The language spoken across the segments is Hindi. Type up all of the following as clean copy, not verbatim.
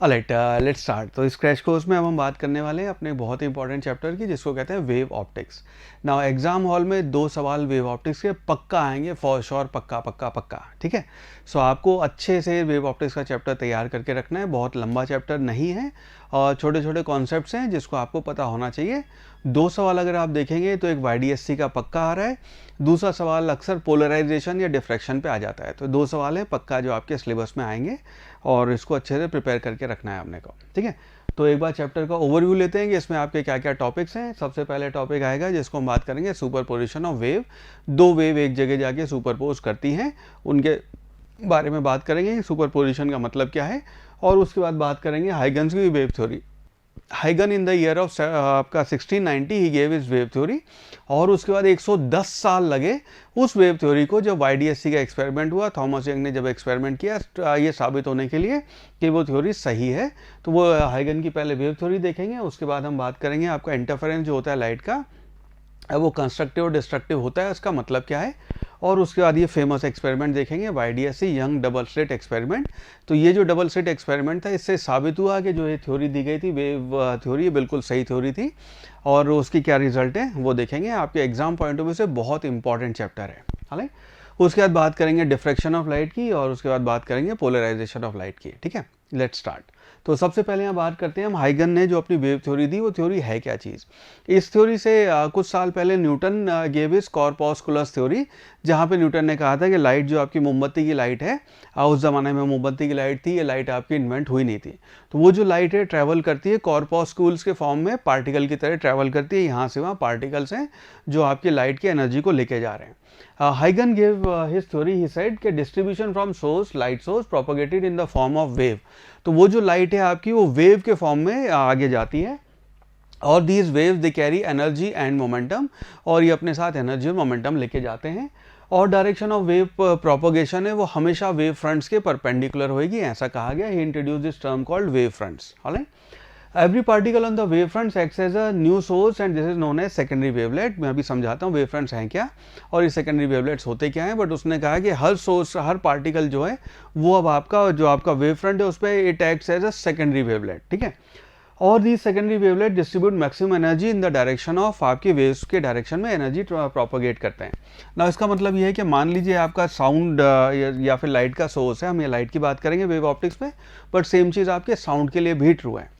Alright, let's start. तो इस क्रैश कोर्स में अब हम बात करने वाले हैं अपने बहुत ही इंपॉर्टेंट चैप्टर की, जिसको कहते हैं wave optics. Now exam hall में 2 सवाल वेव ऑप्टिक्स के पक्का आएंगे, फॉर श्योर, पक्का पक्का पक्का, ठीक है। सो आपको अच्छे से वेव ऑप्टिक्स का चैप्टर तैयार करके रखना है। बहुत लंबा चैप्टर नहीं है और छोटे छोटे कॉन्सेप्ट्स हैं जिसको आपको पता होना चाहिए। 2 सवाल अगर आप देखेंगे तो एक YDSC का पक्का आ रहा है, दूसरा सवाल अक्सर पोलराइजेशन या डिफ्रैक्शन पे आ जाता है। तो 2 सवाल है पक्का जो आपके सिलेबस में आएंगे और इसको अच्छे से प्रिपेयर करके रखना है आपने को, ठीक है। तो एक बार चैप्टर का ओवरव्यू लेते हैं कि इसमें आपके क्या क्या टॉपिक्स हैं। सबसे पहले टॉपिक आएगा जिसको हम बात करेंगे सुपरपोजिशन ऑफ वेव। 2 वेव एक जगह जाके सुपरपोज करती हैं, उनके बारे में बात करेंगे, सुपरपोजिशन का मतलब क्या है। और उसके बाद बात करेंगे हाइगन्स की वेव थ्योरी। हाइगन इन द ईयर ऑफ आपका 1690 ही गेव इज वेव थ्योरी, और उसके बाद 110 साल लगे उस वेव थ्योरी को, जब YDSC का एक्सपेरिमेंट हुआ, थॉमस यंग ने जब एक्सपेरिमेंट किया ये साबित होने के लिए कि वो थ्योरी सही है। तो वो हाइगन की पहले वेव थ्योरी देखेंगे, उसके बाद हम बात करेंगे आपका इंटरफेरेंस जो होता है लाइट का, वो कंस्ट्रक्टिव और डिस्ट्रक्टिव होता है, उसका मतलब क्या है। और उसके बाद ये फेमस एक्सपेरिमेंट देखेंगे, YDSC young double slit experiment. तो ये जो डबल स्लिट एक्सपेरिमेंट था, इससे साबित हुआ कि जो ये थ्योरी दी गई थी वेव थ्योरी, बिल्कुल सही थ्योरी थी। और उसकी क्या रिजल्ट है वो देखेंगे। आपके एग्जाम पॉइंट ऑफ व्यू से बहुत इंपॉर्टेंट चैप्टर है, हालांकि। उसके बाद बात करेंगे डिफ्रैक्शन ऑफ लाइट की, और उसके बाद बात करेंगे पोलराइजेशन ऑफ लाइट की, ठीक है। Let's start. तो सबसे पहले यहाँ बात करते हैं हम हाइगन ने जो अपनी वेव थ्योरी दी, वो थ्योरी है क्या चीज़। इस थ्योरी से कुछ साल पहले न्यूटन गेव इज कॉर्पस्कुलस थ्योरी, जहाँ पे न्यूटन ने कहा था कि लाइट जो आपकी मोमबत्ती की लाइट है, उस ज़माने में मोमबत्ती की लाइट थी, ये लाइट आपकी इन्वेंट हुई नहीं थी। तो वो जो लाइट है ट्रैवल करती है कॉर्पस्कुल्स के फॉर्म में, पार्टिकल की तरह ट्रैवल करती है, यहाँ से वहाँ पार्टिकल्स हैं जो आपकी लाइट की एनर्जी को लेके जा रहे हैं। Huygens gave his theory, he said कि distribution from source, light source propagated in the form of wave। तो वो जो लाइट है आपकी, वो वेव के फॉर्म में आगे जाती है, और these waves they carry energy and momentum, और ये अपने साथ एनर्जी और मोमेंटम लेके जाते हैं। और डायरेक्शन ऑफ वेव प्रोपोगेशन है वो हमेशा वेव फ्रंट्स के परपेंडिकुलर होगी, ऐसा कहा गया। He introduce this term called wave fronts, हालांकि every particle on the wave fronts acts as a new source and this is known as secondary wavelet. मैं अभी समझाता हूँ वेव फ्रंट्स हैं क्या और ये सेकेंडरी वेवलेट्स होते क्या हैं। बट उसने कहा कि हर सोर्स, हर पार्टिकल जो है वो अब आपका जो आपका वेव फ्रंट है उस पर it acts as a secondary wavelet, ठीक है। और the secondary wavelet distribute maximum energy in the direction of आपकी वेव्स के डायरेक्शन में एनर्जी प्रोपोगेट करते हैं ना। इसका मतलब ये है कि मान लीजिए आपका साउंड या फिर लाइट का सोर्स है, हम ये लाइट की बात करेंगे वेव ऑप्टिक्स में, बट सेम चीज़ आपके साउंड के लिए भी ट्रू है।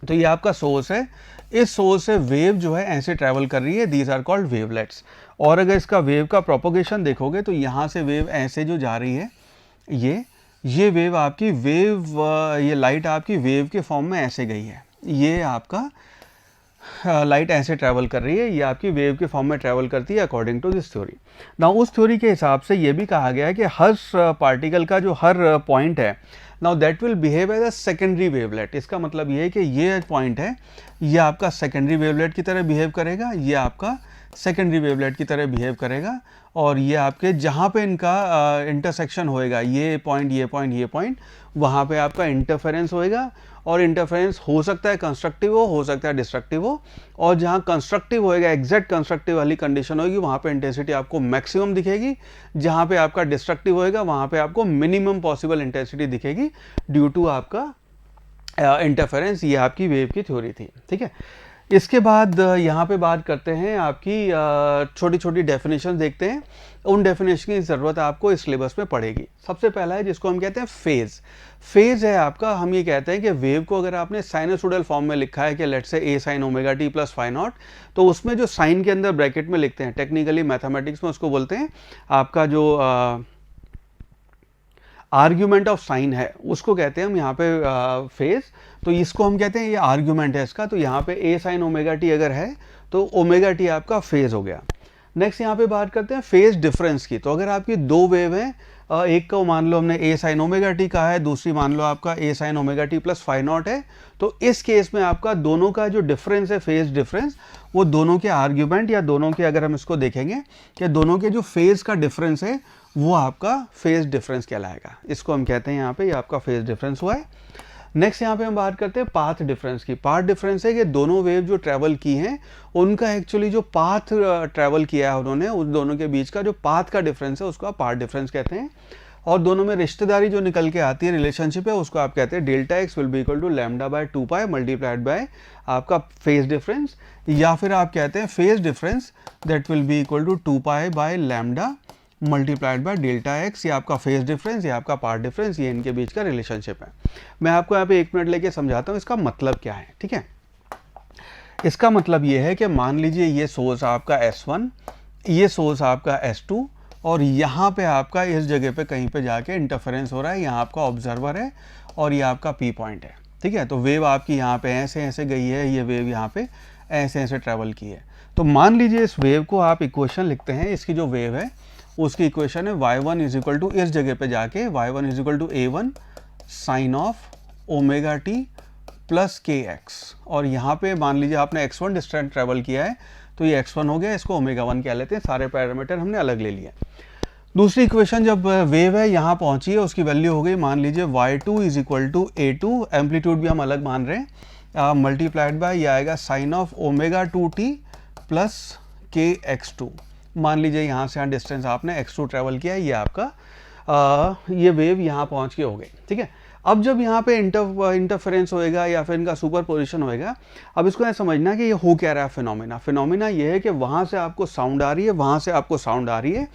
तो ये आपका सोर्स है, इस सोर्स से वेव जो है ऐसे ट्रैवल कर रही है, दीज आर कॉल्ड वेवलेट्स। और अगर इसका वेव का प्रोपोगेशन देखोगे तो यहाँ से वेव ऐसे जो जा रही है, ये वेव आपकी ये लाइट आपकी वेव के फॉर्म में ऐसे गई है, ये आपका लाइट ऐसे ट्रैवल कर रही है, ये आपकी वेव के फॉर्म में ट्रैवल करती है अकॉर्डिंग टू दिस थ्योरी। ना उस थ्योरी के हिसाब से ये भी कहा गया है कि हर पार्टिकल का जो हर पॉइंट है, now that will behave as a secondary wavelet. इसका मतलब ये है कि ये पॉइंट है, ये आपका सेकेंडरी वेवलेट की तरह बिहेव करेगा, ये आपका सेकेंडरी वेवलेट की तरह बिहेव करेगा। और ये आपके जहाँ पे इनका इंटरसेक्शन होएगा, ये पॉइंट ये पॉइंट ये पॉइंट, वहाँ पे आपका इंटरफेरेंस होएगा। और इंटरफेरेंस हो सकता है कंस्ट्रक्टिव हो सकता है डिस्ट्रक्टिव हो। और जहाँ कंस्ट्रक्टिव होएगा, एग्जैक्ट कंस्ट्रक्टिव वाली कंडीशन होगी, वहाँ पे इंटेंसिटी आपको मैक्सिमम दिखेगी। जहाँ पे आपका डिस्ट्रक्टिव होएगा, वहाँ पे आपको मिनिमम पॉसिबल इंटेंसिटी दिखेगी ड्यू टू आपका इंटरफेरेंस। ये आपकी वेव की थ्योरी थी, ठीक है। इसके बाद यहाँ पे बात करते हैं आपकी छोटी छोटी डेफिनेशन देखते हैं। उन डेफिनेशन की ज़रूरत आपको इस सिलेबस में पड़ेगी। सबसे पहला है जिसको हम कहते हैं फेज़। फेज़ है आपका, हम ये कहते हैं कि वेव को अगर आपने साइनोसोडल फॉर्म में लिखा है कि let's say a sine omega T plus phi naught, तो उसमें जो साइन के अंदर ब्रैकेट में लिखते हैं, टेक्निकली मैथमेटिक्स में उसको बोलते हैं आपका जो आर्ग्यूमेंट ऑफ साइन है, उसको कहते हैं हम यहाँ पे फेज। तो इसको हम कहते हैं ये आर्ग्यूमेंट है इसका। तो यहाँ पे ए साइन ओमेगा टी अगर है तो ओमेगा टी आपका फेज हो गया। नेक्स्ट यहाँ पे बात करते हैं फेज डिफरेंस की। तो अगर आपकी 2 वेव हैं, एक को मान लो हमने ए साइन ओमेगा टी कहा है, दूसरी मान लो आपका A sine omega T plus phi not है, तो इस केस में आपका दोनों का जो डिफरेंस है, फेज डिफरेंस, वो दोनों के आर्ग्यूमेंट या दोनों के, अगर हम इसको देखेंगे कि दोनों के जो फेज का डिफरेंस है वो आपका फेज डिफरेंस कहलाएगा। इसको हम कहते हैं यहाँ पे ये आपका फेज डिफरेंस हुआ है। नेक्स्ट यहाँ पे हम बात करते हैं पाथ डिफरेंस की। पाथ डिफरेंस है कि दोनों वेव जो ट्रैवल की हैं उनका एक्चुअली जो पाथ ट्रैवल किया है उन्होंने, उन दोनों के बीच का जो पाथ का डिफरेंस है उसको आप पाथ डिफरेंस कहते हैं। और दोनों में रिश्तेदारी जो निकल के आती है, रिलेशनशिप है, उसको आप कहते हैं delta X will be equal to lambda by 2 pi multiplied by आपका फेज डिफरेंस, या फिर आप कहते हैं phase difference that will be equal to 2 pi by lambda multiplied by delta X. ये आपका फेज डिफरेंस, ये आपका पार्ट डिफरेंस, ये इनके बीच का रिलेशनशिप है। मैं आपको यहाँ पे 1 मिनट लेके समझाता हूँ इसका मतलब क्या है, ठीक है। इसका मतलब ये है कि मान लीजिए ये सोर्स आपका S1, ये सोर्स आपका S2, और यहाँ पे आपका इस जगह पे कहीं पे जाके इंटरफेरेंस हो रहा है, यहाँ आपका ऑब्जर्वर है और ये आपका P पॉइंट है, ठीक है। तो वेव आपकी यहाँ पे ऐसे ऐसे गई है, ये वेव यहाँ पे ऐसे ऐसे ट्रेवल की है। तो मान लीजिए इस वेव को आप इक्वेशन लिखते हैं, इसकी जो वेव है उसकी इक्वेशन है y1 इज इक्वल टू, इस जगह पे जाके y1 is equal to a1 sine of omega T plus K X, और यहाँ पे मान लीजिए आपने x1 डिस्टेंस ट्रेवल किया है तो ये x1 हो गया, इसको ओमेगा 1 कह लेते हैं, सारे पैरामीटर हमने अलग ले लिया। दूसरी इक्वेशन जब वेव है यहाँ पहुँची है, उसकी वैल्यू हो गई मान लीजिए y2 is equal to a2, amplitude भी हम अलग मान रहे हैं, मल्टीप्लाइड बाय ये आएगा sign of omega 2t plus के x2। मान लीजिए यहाँ से यहाँ डिस्टेंस आपने x2 ट्रेवल किया है, ये आपका ये वेव यहाँ पहुँच के हो गई, ठीक है। अब जब यहाँ पे इंटरफेरेंस होएगा या फिर इनका सुपर पोजिशन होएगा, अब इसको यह समझना कि ये हो क्या रहा है फिनोमिना। फिनोमिना ये है कि वहाँ से आपको साउंड आ रही है, वहाँ से आपको साउंड आ रही है,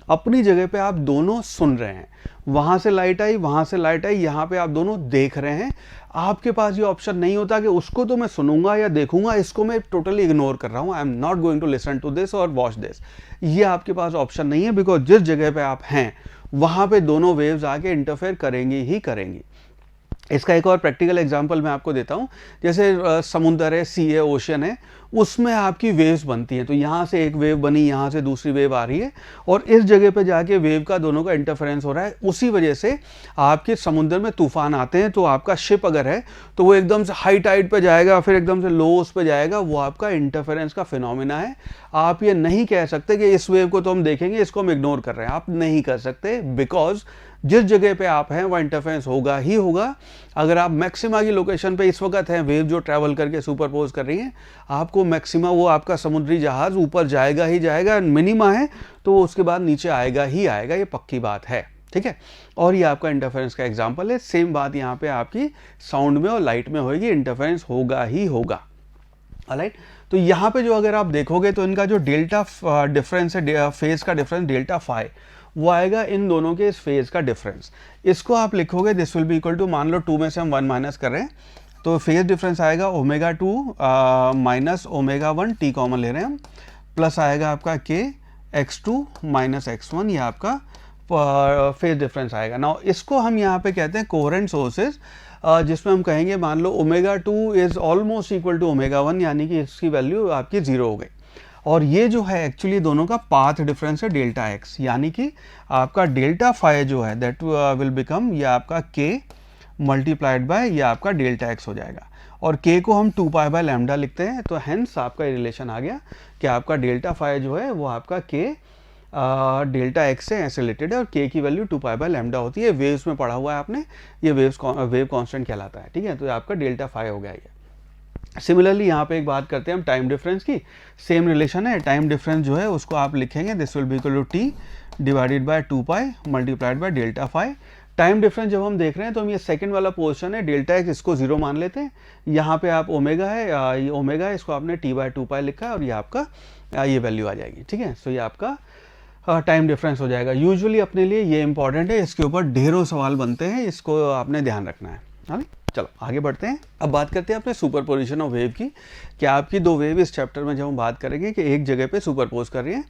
अपनी जगह पे आप दोनों सुन रहे हैं, वहाँ से लाइट आई, वहाँ से लाइट आई, यहाँ पे आप दोनों देख रहे हैं। आपके पास ये ऑप्शन नहीं होता कि उसको तो मैं सुनूंगा या देखूंगा, इसको मैं टोटली इग्नोर कर रहा हूँ, I am not going to listen to this और वॉच दिस। ये आपके पास ऑप्शन नहीं है, बिकॉज जिस जगह पे आप हैं वहाँ पे दोनों वेव्स आके इंटरफेयर करेंगी ही करेंगी। इसका एक और प्रैक्टिकल एग्जांपल मैं आपको देता हूँ। जैसे समुद्र है, सी है, ओशन है, उसमें आपकी वेव्स बनती हैं। तो यहाँ से एक वेव बनी, यहाँ से दूसरी वेव आ रही है, और इस जगह पे जाके वेव का दोनों का इंटरफेरेंस हो रहा है। उसी वजह से आपके समुद्र में तूफान आते हैं। तो आपका शिप अगर है तो वो एकदम से हाई टाइड पे जाएगा, फिर एकदम से लो उस पे जाएगा, वो आपका इंटरफेरेंस का फिनोमिना है। आप ये नहीं कह सकते कि इस वेव को तो हम देखेंगे, इसको हम इग्नोर कर रहे हैं, आप नहीं कर सकते, बिकॉज जिस जगह पे आप हैं वह इंटरफेरेंस होगा ही होगा। अगर आप मैक्सिमा की लोकेशन पे इस वक्त हैं, वेव जो ट्रैवल करके सुपरपोज कर रही है, आपको मैक्सिमा, वो आपका समुद्री जहाज ऊपर जाएगा ही जाएगा, मिनिमा है तो उसके बाद नीचे आएगा ही आएगा, ये पक्की बात है, ठीक है। और ये आपका इंटरफेरेंस का एग्जाम्पल है। सेम बात यहाँ पे आपकी साउंड में और लाइट में होगी, इंटरफेरेंस होगा ही होगा, ऑलराइट। तो यहाँ पे जो अगर आप देखोगे तो इनका जो डेल्टा डिफरेंस है, फेज का डिफरेंस डेल्टा फाई, वो आएगा इन दोनों के इस फेज का डिफरेंस। इसको आप लिखोगे this will be equal to, मान लो 2 में से हम 1 माइनस कर रहे हैं, तो फेज डिफरेंस आएगा omega 2 minus omega 1, T common ले रहे हैं हम, प्लस आएगा आपका के x2 माइनस x1, ये आपका फेज डिफरेंस आएगा। नाउ इसको हम यहाँ पे कहते हैं कोहेरेंट सोर्सेज, जिसमें हम कहेंगे मान लो omega 2 is almost equal to omega 1, यानी कि इसकी वैल्यू आपकी 0 हो गई। और ये जो है एक्चुअली दोनों का पाथ डिफरेंस है डेल्टा एक्स, यानी कि आपका डेल्टा फाई जो है दैट विल बिकम, ये आपका के मल्टीप्लाइड बाय ये आपका डेल्टा एक्स हो जाएगा। और के को हम 2 पाई बाय लैम्डा लिखते हैं, तो हेंस आपका रिलेशन आ गया कि आपका डेल्टा फाई जो है वो आपका के डेल्टा एक्स से ऐसे रिलेटेड है, और के की वैल्यू 2 पाई बाय लैम्डा होती है। वेव्स में पढ़ा हुआ है आपने, ये वेव कांस्टेंट कहलाता है, ठीक है। तो ये आपका डेल्टा फाई हो गया ये। सिमिलरली यहाँ पे एक बात करते हैं हम टाइम डिफरेंस की, सेम रिलेशन है। टाइम डिफरेंस जो है उसको आप लिखेंगे this will be equal to T divided by 2 pi multiplied by delta phi. Time difference जब हम देख रहे हैं तो हम ये सेकंड वाला पोर्शन है डेल्टा एक्स, इसको 0 मान लेते हैं। यहाँ पे आप ओमेगा है, ये ओमेगा है, इसको आपने टी बाय 2 पाई लिखा है, और ये आपका ये वैल्यू आ जाएगी, ठीक है। सो ये आपका टाइम डिफरेंस हो जाएगा। यूजुअली अपने लिए ये इंपॉर्टेंट है, इसके ऊपर ढेरों सवाल बनते हैं, इसको आपने ध्यान रखना है, हाँ। चलो आगे बढ़ते हैं। अब बात करते हैं अपने सुपरपोजिशन ऑफ वेव की, कि आपकी दो वेव इस चैप्टर में जब हम बात करेंगे कि एक जगह पे सुपरपोज कर रही हैं,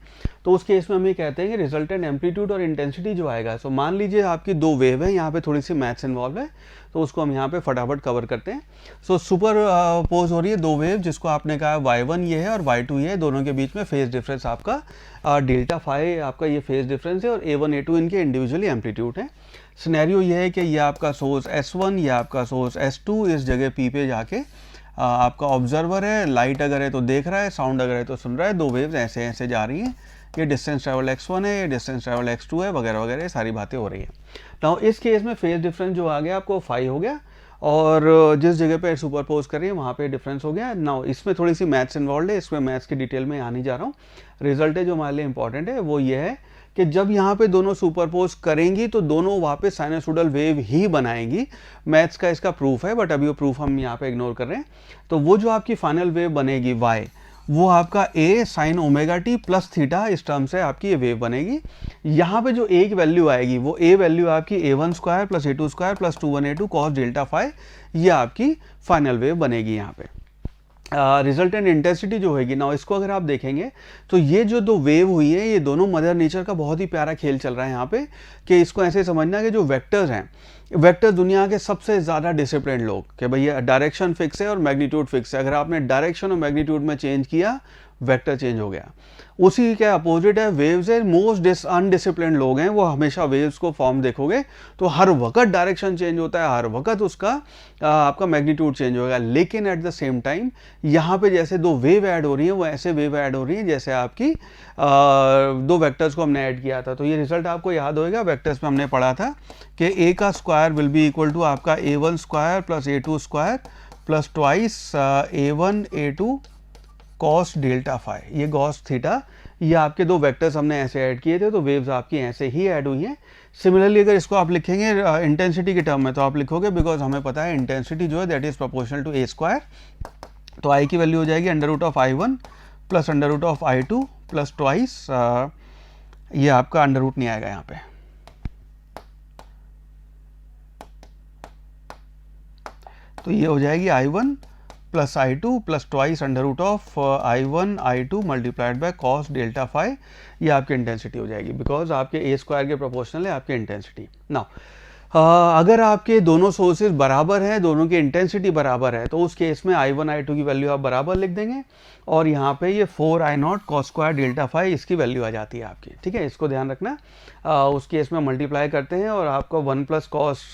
तो उस केस में हम ये कहते हैं कि रिजल्टेंट एम्पलीट्यूड और इंटेंसिटी जो आएगा, सो मान लीजिए आपकी दो वेव है, यहाँ पे थोड़ी सी मैथ्स इन्वॉल्व है, तो उसको हम यहाँ पे फटाफट कवर करते हैं। सो सुपरपोज हो रही है दो वेव, जिसको आपने कहा y1 ये है और y2 ये है, दोनों के बीच में फेज डिफरेंस आपका डेल्टा फाई आपका ये फेज डिफरेंस है, और a1 a2 इनके इंडिविजुअली एम्पलीट्यूड है। सिनेरियो ये है कि ये आपका सोर्स S1, ये आपका सोर्स S2, इस जगह P पे जाके आपका ऑब्जर्वर है, लाइट अगर है तो देख रहा है, साउंड अगर है तो सुन रहा है, दो वेव्स ऐसे ऐसे जा रही हैं। ये डिस्टेंस ट्रैवल x1 है, ये डिस्टेंस ट्रैवल x2 है, वगैरह वगैरह सारी बातें हो रही हैं। नाउ इस केस में फेज डिफरेंस जो आ गया आपको फाई हो गया, और जिस जगह पे सुपरपोज कर रही है वहाँ पे डिफरेंस हो गया। नाउ इसमें थोड़ी सी मैथ्स इन्वॉल्व है, इसमें मैथ्स की डिटेल में आ नहीं जा रहा हूँ। रिजल्ट है जो हमारे लिए इंपॉर्टेंट है वो ये है कि जब यहाँ पे दोनों सुपरपोज करेंगी तो दोनों वहाँ पे साइनसोइडल वेव ही बनाएंगी। मैथ्स का इसका प्रूफ है, बट अभी वो प्रूफ हम यहाँ पे इग्नोर कर रहे हैं। तो वो जो आपकी फाइनल वेव बनेगी y, वो आपका a sign omega T plus theta इस टर्म से आपकी ये वेव बनेगी। यहाँ पे जो एक वैल्यू आएगी वो a वैल्यू आपकी a1 square plus a2 square plus 2 cos delta phi, ये आपकी फाइनल वेव बनेगी यहाँ पे। रिजल्टेंट इंटेंसिटी जो होगी ना, इसको अगर आप देखेंगे तो ये जो दो वेव हुई है, ये दोनों मदर नेचर का बहुत ही प्यारा खेल चल रहा है यहाँ पे, कि इसको ऐसे समझना कि जो वेक्टर्स हैं, वेक्टर दुनिया के सबसे ज़्यादा डिसिप्लिन लोग, कि भैया डायरेक्शन फिक्स है और मैग्नीट्यूड फिक्स है, अगर आपने डायरेक्शन और मैग्नीट्यूड में चेंज किया वेक्टर चेंज हो गया। उसी के अपोजिट है वेव्स है, मोस्ट अनडिसिप्लिन लोग हैं वो हमेशा वेव्स को फॉर्म देखोगे तो हर वक्त डायरेक्शन चेंज होता है, हर वक्त उसका आपका मैग्नीट्यूड चेंज होगा। लेकिन एट द सेम टाइम यहाँ पे जैसे दो वेव ऐड हो रही हैं, वो ऐसे वेव ऐड हो रही हैं जैसे आपकी दो वेक्टर्स को हमने ऐड किया था। तो ये रिजल्ट आपको याद होगा, वेक्टर्स में हमने पढ़ा था कि ए का square will be equal to आपका a1 square plus a2 square plus twice a1 a2 cos delta phi, ये गॉस थीटा, ये आपके दो वेक्टर्स हमने ऐसे ऐड किए थे, तो वेव्स आपकी ऐसे ही ऐड हुई हैं। सिमिलरली अगर इसको आप लिखेंगे इंटेंसिटी के टर्म में तो आप लिखोगे, बिकॉज हमें पता है इंटेंसिटी जो है that is proportional to A square, तो आई की वैल्यू हो जाएगी under root of i1 plus under root of i2 plus twice, ये आपका अंडर रूट नहीं आएगा यहाँ पे, तो ये हो जाएगी i1 plus i2 plus twice under root of i1 i2 multiplied by cos delta phi, ये आपकी इंटेंसिटी हो जाएगी, बिकॉज आपके ए स्क्वायर के प्रोपोर्शनल है आपकी इंटेंसिटी। नाउ अगर आपके दोनों सोर्सेज बराबर हैं, दोनों की इंटेंसिटी बराबर है, तो उस केस में i1 i2 की वैल्यू आप बराबर लिख देंगे और यहाँ पे ये 4i0 cos square delta phi इसकी वैल्यू आ जाती है आपकी। ठीक है, इसको ध्यान रखना। उस केस में मल्टीप्लाई करते हैं और आपका 1 प्लस कॉस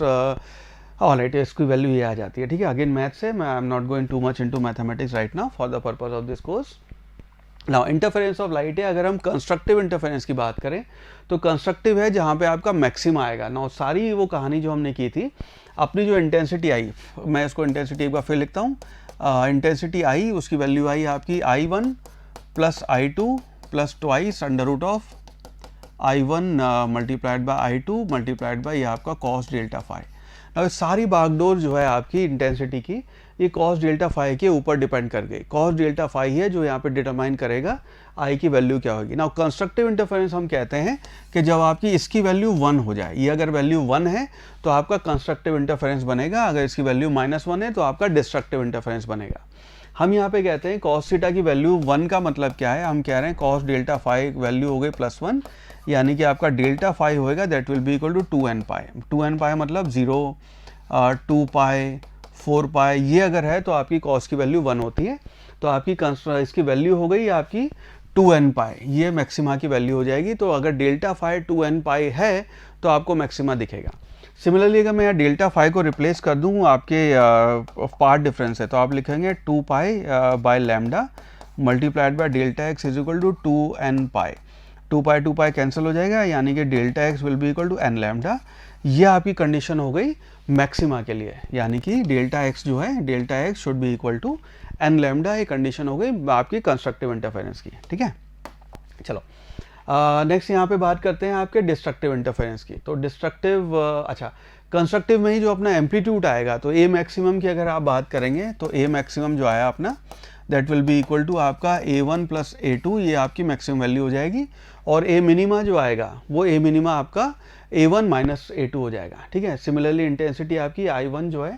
ऑलराइट, इसकी वैल्यू ये आ जाती है। ठीक है, अगेन मैथ से मैं आई am not going too much into mathematics right now for the purpose of this course. Now interference of light है, अगर हम कंस्ट्रक्टिव इंटरफेरेंस की बात करें तो कंस्ट्रक्टिव है जहाँ पे आपका मैक्सिमा आएगा। नाउ सारी वो कहानी जो हमने की थी, अपनी जो इंटेंसिटी आई, मैं इसको इंटेंसिटी एक बार फिर लिखता हूँ, इंटेंसिटी आई, उसकी वैल्यू आई आपकी i1 plus i2 plus twice under root of i1 multiplied by i2 multiplied by ये आपका कॉस डेल्टा फाई। अब सारी बागडोर जो है आपकी इंटेंसिटी की, ये कॉस डेल्टा फाई के ऊपर डिपेंड कर गई। कॉस डेल्टा फाई है जो यहाँ पे डिटरमाइन करेगा आई की वैल्यू क्या होगी। नाउ कंस्ट्रक्टिव इंटरफेरेंस हम कहते हैं कि जब आपकी इसकी वैल्यू 1 हो जाए, ये अगर वैल्यू 1 है तो आपका कंस्ट्रक्टिव इंटरफेरेंस बनेगा, अगर इसकी वैल्यू -1 है तो आपका डिस्ट्रक्टिव इंटरफेरेंस बनेगा। हम यहाँ पे कहते हैं कॉस थीटा की वैल्यू 1 का मतलब क्या है, हम कह रहे हैं कॉस डेल्टा फाई वैल्यू हो गई +1, यानी कि आपका डेल्टा फाई होएगा that will be equal to 2n pi. 2n pi मतलब 0, 2 पाई, 4 पाई, ये अगर है तो आपकी कॉस की वैल्यू 1 होती है, तो आपकी इसकी वैल्यू हो गई आपकी 2n पाई, ये मैक्सिमा की वैल्यू हो जाएगी। तो अगर डेल्टा फाई 2n पाई है तो आपको मैक्सिमा दिखेगा। सिमिलरली अगर मैं यहाँ डेल्टा फाई को रिप्लेस कर दूँ आपके पार्ट डिफरेंस है, तो आप लिखेंगे 2 pi by lambda multiplied by delta X is equal to 2n pi. 2 pi cancel हो जाएगा, यानी कि delta X will be equal to n lambda. ये आपकी कंडीशन हो गई मैक्सिमा के लिए, यानी कि डेल्टा एक्स जो है, delta X should be equal to n lambda, ये कंडीशन हो गई आपकी कंस्ट्रक्टिव इंटरफेरेंस की। ठीक है, चलो नेक्स्ट यहाँ पे बात करते हैं आपके डिस्ट्रक्टिव इंटरफेरेंस की। तो डिस्ट्रक्टिव अच्छा, कंस्ट्रक्टिव में ही जो अपना एम्पलीट्यूड आएगा, तो ए मैक्सिमम की अगर आप बात करेंगे तो ए मैक्सिमम जो आया अपना that will be equal to आपका a1 प्लस a2, ये आपकी मैक्सिमम वैल्यू हो जाएगी। और ए मिनिमा जो आएगा वो ए मिनिमा आपका a1 माइनस a2 हो जाएगा। ठीक है, सिमिलरली इंटेंसिटी आपकी i1 जो है,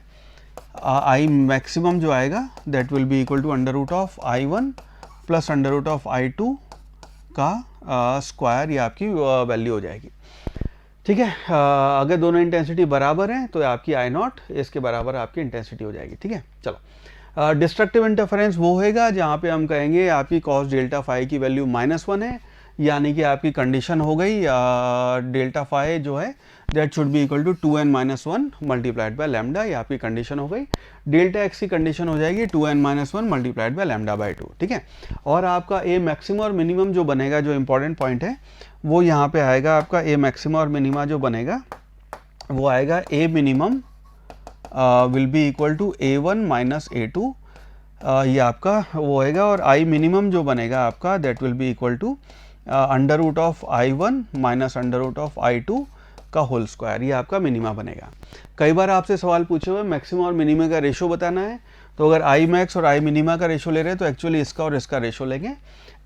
आई मैक्सिमम जो आएगा that will be equal to under root of i1 plus under root of i2 का स्क्वायर, ये आपकी वैल्यू हो जाएगी। ठीक है, अगर दोनों इंटेंसिटी बराबर हैं तो आपकी I0 इसके बराबर आपकी इंटेंसिटी हो जाएगी। ठीक है, चलो डिस्ट्रक्टिव इंटरफेरेंस वो होएगा जहाँ पे हम कहेंगे आपकी कॉस डेल्टा फाई की वैल्यू -1 है, यानी कि आपकी कंडीशन हो गई डेल्टा फाई जो है that should be equal to 2n-1 multiplied by lambda, ये आपकी कंडीशन हो गई। डेल्टा एक्स की कंडीशन हो जाएगी 2n-1 multiplied by lambda by 2। ठीक है, और आपका ए मैक्सिमम और मिनिमम जो बनेगा, जो इंपॉर्टेंट पॉइंट है वो यहाँ पे आएगा, आपका ए मैक्सिमम और मिनिमा जो बनेगा वो आएगा A minimum will be equal to a1 minus a2, ये आपका वो होएगा। और आई मिनिमम जो बनेगा आपका that will be equal to under root of I1 minus under root of I2 का होल स्क्वायर, ये आपका मिनिमा बनेगा। कई बार आपसे सवाल पूछे हुए मैक्सिमम और मिनिमा का रेशो बताना है, तो अगर आई मैक्स और आई मिनिमा का रेशो ले रहे हैं तो एक्चुअली इसका और इसका रेशो लेंगे।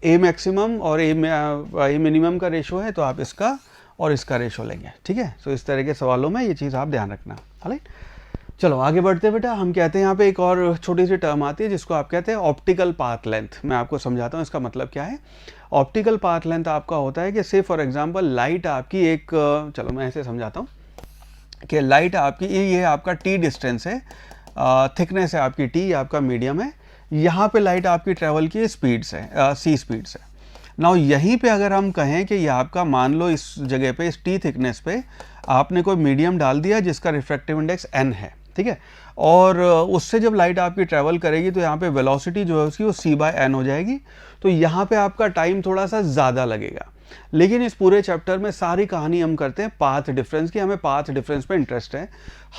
ए मैक्सिमम और ए मिनिमम का रेशो है तो आप इसका और इसका रेशो लेंगे, ठीक है। तो इस तरह के सवालों में ये चीज़ आप ध्यान रखना, राइट। चलो आगे बढ़ते बेटा, हम कहते हैं यहाँ पे एक और छोटी सी टर्म आती है जिसको आप कहते हैं ऑप्टिकल पाथ लेंथ। मैं आपको समझाता हूँ इसका मतलब क्या है। ऑप्टिकल पाथ लेंथ आपका होता है कि से फॉर एग्जांपल लाइट आपकी एक, चलो मैं ऐसे समझाता हूँ कि लाइट आपकी ये आपका टी डिस्टेंस है, थिकनेस है आपकी टी, आपका मीडियम है, यहाँ पे लाइट आपकी ट्रेवल की स्पीड से सी स्पीड से। नाउ यहीं पे अगर हम कहें कि ये आपका, मान लो इस जगह पे इस टी थिकनेस पे आपने कोई मीडियम डाल दिया जिसका रिफ्रैक्टिव इंडेक्स n है, ठीक है, और उससे जब लाइट आपकी ट्रैवल करेगी तो यहाँ पे वेलोसिटी जो है उसकी वो c/n हो जाएगी। तो यहाँ पे आपका टाइम थोड़ा सा ज़्यादा लगेगा। लेकिन इस पूरे चैप्टर में सारी कहानी हम करते हैं पाथ डिफरेंस की, हमें पाथ डिफरेंस पे इंटरेस्ट है।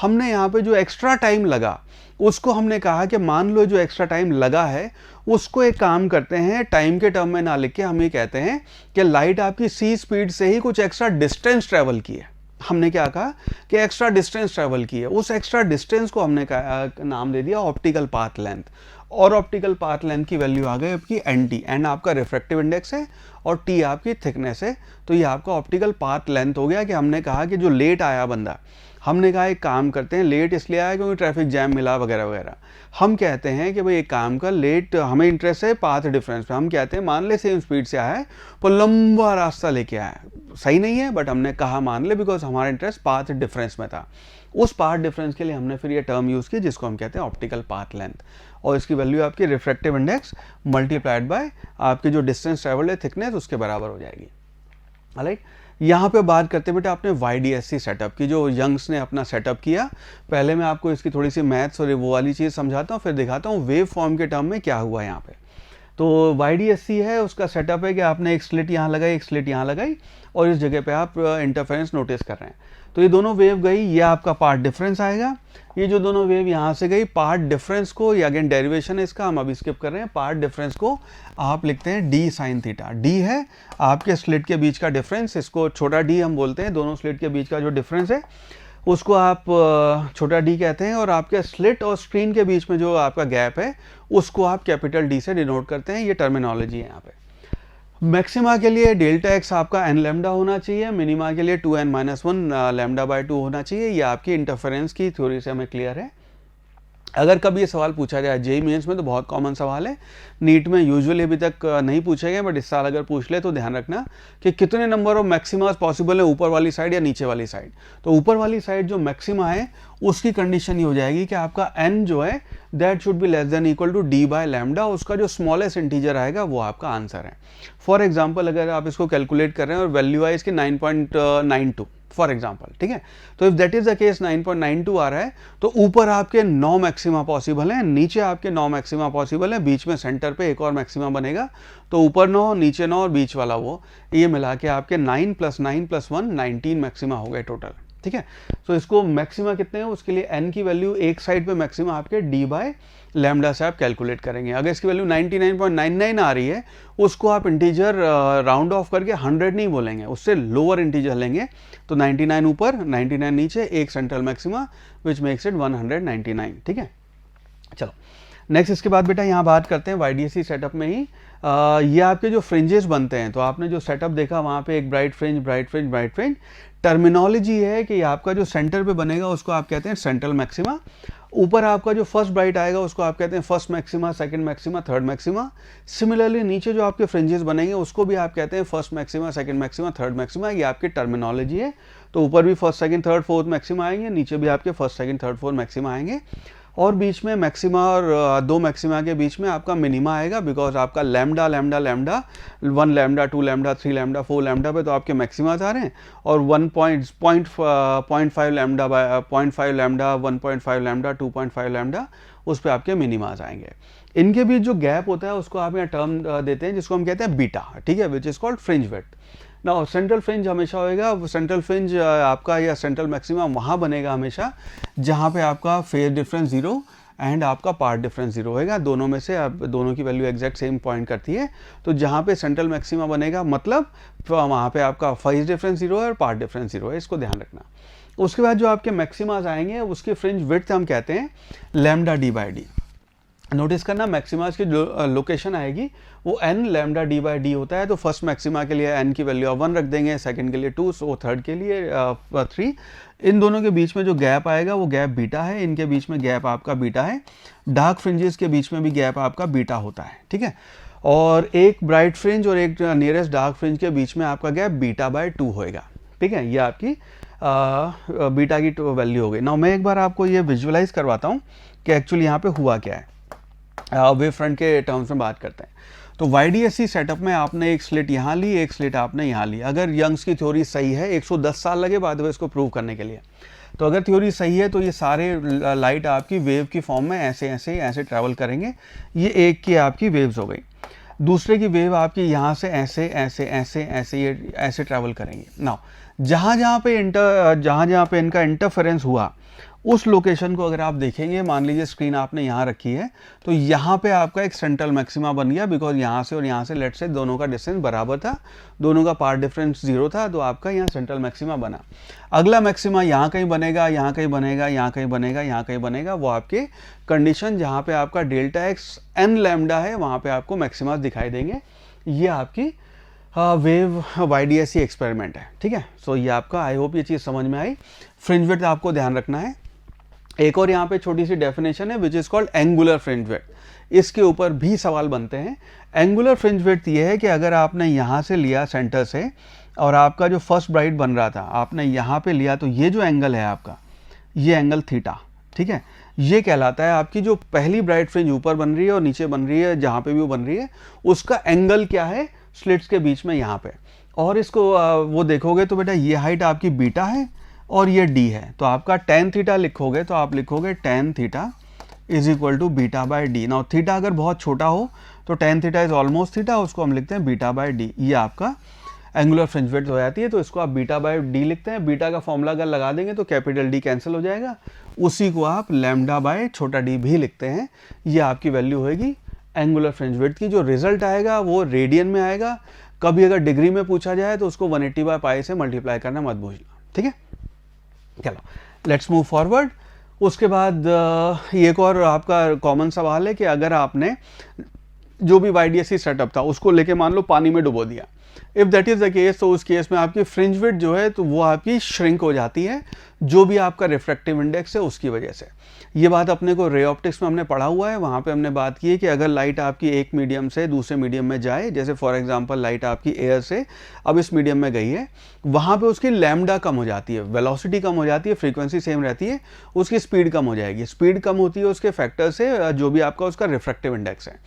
हमने यहाँ पे जो एक्स्ट्रा टाइम लगा उसको हमने कहा कि मान लो जो एक्स्ट्रा टाइम लगा है उसको एक काम करते हैं, टाइम के टर्म में ना लिख के हम ये कहते हैं कि लाइट आपकी सी स्पीड से ही कुछ एक्स्ट्रा डिस्टेंस ट्रेवल की है। हमने क्या कहा कि एक्स्ट्रा डिस्टेंस ट्रेवल की है, उस एक्स्ट्रा डिस्टेंस को हमने नाम दे दिया ऑप्टिकल पाथ लेंथ। और ऑप्टिकल पाथ लेंथ की वैल्यू आ गई आपकी NT, एन आपका रिफ्रैक्टिव इंडेक्स है और T आपकी थिकनेस है। तो ये आपका ऑप्टिकल पाथ लेंथ हो गया कि हमने कहा कि जो लेट आया बंदा, हमने कहा एक काम करते हैं, लेट इसलिए आया क्योंकि ट्रैफिक जैम मिला वगैरह वगैरह। हम कहते हैं कि भाई एक काम कर, लेट हमें इंटरेस्ट है पाथ डिफरेंस पे, हम कहते हैं मान ले सेम स्पीड से आया है पर लंबा रास्ता लेके आया है, सही नहीं है बट हमने कहा मान ले बिकॉज हमारा इंटरेस्ट पाथ डिफरेंस में था। उस पाथ डिफरेंस के लिए हमने फिर ये टर्म यूज़ की जिसको हम कहते हैं ऑप्टिकल पाथ लेंथ, और इसकी वैल्यू आपकी रिफ्रैक्टिव इंडेक्स मल्टीप्लाइड बाय आपकी जो डिस्टेंस ट्रेवल्ड है थिकनेस उसके बराबर हो जाएगी, राइट। यहाँ पे बात करते हैं बेटा अपने YDSC सेटअप की, जो यंग्स ने अपना सेटअप किया। पहले मैं आपको इसकी थोड़ी सी मैथ्स और वो वाली चीज़ समझाता हूँ, फिर दिखाता हूँ वेव फॉर्म के टर्म में क्या हुआ यहाँ पे। तो YDSC है, उसका सेटअप है कि आपने एक स्लिट यहाँ लगाई, एक स्लिट यहाँ लगाई और इस जगह पे आप इंटरफेरेंस नोटिस कर रहे हैं। तो ये दोनों वेव गई, ये आपका पार्ट डिफरेंस आएगा। ये जो दोनों वेव यहाँ से गई, पार्ट डिफरेंस को, ये अगेन डेरिवेशन है इसका, हम अभी स्किप कर रहे हैं। पार्ट डिफरेंस को आप लिखते हैं d sin थीटा। d है आपके स्लिट के बीच का डिफरेंस, इसको छोटा d हम बोलते हैं, दोनों स्लिट के बीच का जो डिफरेंस है उसको आप छोटा d कहते हैं, और आपके स्लिट और स्क्रीन के बीच में जो आपका गैप है उसको आप कैपिटल D से डिनोट करते हैं। ये टर्मिनोलॉजी है यहाँ पे। मैक्सिमा के लिए डेल्टा एक्स आपका n लैम्डा होना चाहिए, मिनिमा के लिए 2n-1 λ/2 होना चाहिए। ये आपकी इंटरफेरेंस की थ्योरी से हमें क्लियर है। अगर कभी ये सवाल पूछा जाए जेईई मेंस में तो बहुत कॉमन सवाल है, नीट में यूजुअली अभी तक नहीं पूछे गए बट इस साल अगर पूछ ले तो ध्यान रखना कि कितने नंबर ऑफ मैक्सिमास पॉसिबल है, ऊपर वाली साइड या नीचे वाली साइड। तो ऊपर वाली साइड जो मैक्सिमा है उसकी कंडीशन ये हो जाएगी कि आपका n जो है that should be less than equal to d/λ, उसका जो स्मॉलेस्ट इंटीजर आएगा वो आपका आंसर है। फॉर एग्जाम्पल अगर आप इसको कैलकुलेट कर रहे हैं और वैल्यू है इसकी 9.92 फॉर एग्जाम्पल, ठीक है, तो if that is the case 9.92 आ रहा है तो ऊपर आपके 9 मैक्सिमा पॉसिबल है, नीचे आपके 9 मैक्सिमा पॉसिबल है, बीच में सेंटर पे एक और मैक्सिमा बनेगा। तो ऊपर 9, नीचे 9 और बीच वाला वो, ये मिला के आपके 9 + 9 + 1 19 मैक्सिमा हो गए टोटल, ठीक है। तो इसको मैक्सिमा कितने हैं उसके लिए n की वैल्यू एक साइड पे मैक्सिमा आपके d/λ से आप कैलकुलेट करेंगे। अगर इसकी वैल्यू 99.99 आ रही है उसको आप इंटीजर राउंड ऑफ करके 100 नहीं बोलेंगे, उससे लोअर इंटीजर लेंगे। तो 99 ऊपर 99 नीचे, एक central maxima which makes it 199, ठीक है। चलो नेक्स्ट इसके बाद बेटा यहाँ बात करते हैं YDSC सेटअप में ही ये आपके जो फ्रिंजेस बनते हैं, तो आपने जो सेटअप देखा वहाँ पे एक bright fringe, bright fringe, bright fringe. Terminology है कि आपका जो सेंटर पे बनेगा उसको आप कहते हैं सेंट्रल मैक्सिमा। ऊपर आपका जो फर्स्ट ब्राइट आएगा उसको आप कहते हैं first maxima, second maxima, third maxima. Similarly नीचे जो आपके फ्रिंजेस बनेंगे उसको भी आप कहते हैं first maxima, second maxima, third maxima. ये आपकी टर्मिनोलॉजी है। तो ऊपर भी first, second, third, fourth maxima आएंगे, नीचे भी आपके first, second, third, fourth maxima आएंगे, और बीच में मैक्सिमा और दो मैक्सिमा के बीच में आपका मिनिमा आएगा, बिकॉज आपका lambda lambda lambda 1 lambda 2 lambda 3 lambda 4 lambda पे तो आपके मैक्सिमाज आ रहे हैं, और 1.5 लैम्डा 0.5 लैम्डा 1.5 लैम्डा 2.5 लैम्डा उस पर आपके मिनिमाज आएंगे। इनके बीच जो गैप होता है उसको आप यहाँ टर्म देते हैं जिसको हम कहते हैं बीटा, ठीक है, which is called fringe width. ना सेंट्रल फ्रिंज हमेशा होएगा, सेंट्रल फ्रिंज आपका या सेंट्रल मैक्सिमा वहाँ बनेगा हमेशा जहाँ पे आपका फेज डिफरेंस 0 एंड आपका पार्ट डिफरेंस 0 होएगा। दोनों में से आप दोनों की वैल्यू एग्जैक्ट सेम पॉइंट करती है, तो जहाँ पे सेंट्रल मैक्सिमा बनेगा मतलब वहाँ पे आपका फेज डिफरेंस 0 है और पार्ट डिफरेंस 0 है, इसको ध्यान रखना। उसके बाद जो आपके मैक्सिमाज आएंगे उसकी फ्रिंज विड्थ हम कहते हैं lambda D by D. Notice करना मैक्सिमाज की जो लोकेशन आएगी वो n lambda D by D होता है। तो फर्स्ट मैक्सिमा के लिए n की वैल्यू 1 रख देंगे, सेकंड के लिए 2, सो थर्ड के लिए 3। इन दोनों के बीच में जो गैप आएगा वो गैप बीटा है, इनके बीच में गैप आपका बीटा है। डार्क फ्रिंजेस के बीच में भी गैप आपका बीटा होता है, ठीक है। और एक ब्राइट फ्रिंज और एक नियरेस्ट डार्क फ्रिंज के बीच में आपका गैप बीटा बाय 2 होएगा, ठीक है। ये आपकी बीटा की वैल्यू हो गई। नाउ मैं एक बार आपको ये विजुअलाइज करवाता हूँ कि एक्चुअली यहाँ पे हुआ क्या है। वेव फ्रंट के टर्म्स में बात करते हैं। तो YDSC सेटअप में आपने एक स्लिट यहाँ ली, एक स्लिट आपने यहाँ ली। अगर यंग्स की थ्योरी सही है, 110 साल लगे बाद में इसको प्रूव करने के लिए, तो अगर थ्योरी सही है तो ये सारे लाइट आपकी वेव की फॉर्म में ऐसे ऐसे ऐसे ट्रैवल करेंगे। ये एक की आपकी वेव्स हो गई, दूसरे की वेव आपकी यहाँ से ऐसे ऐसे ऐसे ऐसे ये ऐसे ट्रैवल करेंगे। नाउ जहाँ जहाँ पे इनका इंटरफेरेंस हुआ उस लोकेशन को अगर आप देखेंगे, मान लीजिए स्क्रीन आपने यहाँ रखी है, तो यहाँ पे आपका एक सेंट्रल मैक्सिमा बन गया, बिकॉज यहाँ से और यहाँ से लेट से दोनों का डिस्टेंस बराबर था, दोनों का पार्ट डिफरेंस 0 था, तो आपका यहाँ सेंट्रल मैक्सिमा बना। अगला मैक्सिमा यहाँ कहीं बनेगा, यहाँ कहीं बनेगा, यहाँ कहीं बनेगा, यहाँ कहीं बनेगा, वो आपके कंडीशन जहाँ पे आपका डेल्टा एक्स n लैम्डा है वहाँ पे आपको मैक्सिमा दिखाई देंगे। ये आपकी वेव YDSC एक्सपेरिमेंट है, ठीक है। सो ये आपका, आई होप ये चीज़ समझ में आई। फ्रिंज विड्थ आपको ध्यान रखना है। एक और यहाँ पे छोटी सी डेफिनेशन है which is called angular fringe width. इसके ऊपर भी सवाल बनते हैं। एंगुलर फ्रिंज विड्थ ये है कि अगर आपने यहाँ से लिया सेंटर से और आपका जो फर्स्ट ब्राइट बन रहा था आपने यहाँ पे लिया, तो ये जो एंगल है आपका, ये एंगल थीटा, ठीक है, ये कहलाता है आपकी जो पहली ब्राइट फ्रिंज ऊपर बन रही है और नीचे बन रही है, जहाँ पे भी वो बन रही है उसका एंगल क्या है स्लिट्स के बीच में यहाँ पे। और इसको वो देखोगे तो बेटा ये हाइट आपकी बीटा है और ये डी है, तो आपका tan थीटा लिखोगे तो आप लिखोगे tan theta is equal to beta by D. Now theta अगर बहुत छोटा हो तो tan theta is almost theta, उसको हम लिखते हैं बीटा बाय डी। ये आपका एंगुलर फ्रिंज विड्थ हो जाती है, तो इसको आप बीटा बाय डी लिखते हैं। बीटा का फॉर्मूला अगर लगा देंगे तो कैपिटल डी कैंसिल हो जाएगा, उसी को आप लैम्डा बाय छोटा डी भी लिखते हैं। ये आपकी वैल्यू होगी एंगुलर फ्रिंज विड्थ की। जो रिजल्ट आएगा वो रेडियन में आएगा। कभी अगर डिग्री में पूछा जाए तो उसको 180 बाय पाई से मल्टीप्लाई करना मत भूलना, ठीक है। चलो लेट्स मूव फॉरवर्ड। उसके बाद एक और आपका कॉमन सवाल है कि अगर आपने जो भी YDSC सेटअप था उसको लेके मान लो पानी में डुबो दिया, if that is the case, तो उस केस में आपकी फ्रिंज विड्थ जो है तो वो आपकी श्रिंक हो जाती है, जो भी आपका रिफ्रैक्टिव इंडेक्स है उसकी वजह से। ये बात अपने को रे ऑप्टिक्स में हमने पढ़ा हुआ है, वहाँ पे हमने बात की है कि अगर लाइट आपकी एक मीडियम से दूसरे मीडियम में जाए, जैसे फॉर एग्जांपल लाइट आपकी एयर से अब इस मीडियम में गई है, वहाँ पे उसकी लैम्डा कम हो जाती है, वेलोसिटी कम हो जाती है, फ्रीक्वेंसी सेम रहती है, उसकी स्पीड कम हो जाएगी। स्पीड कम होती है उसके फैक्टर से, जो भी आपका उसका रिफ्रैक्टिव इंडेक्स है,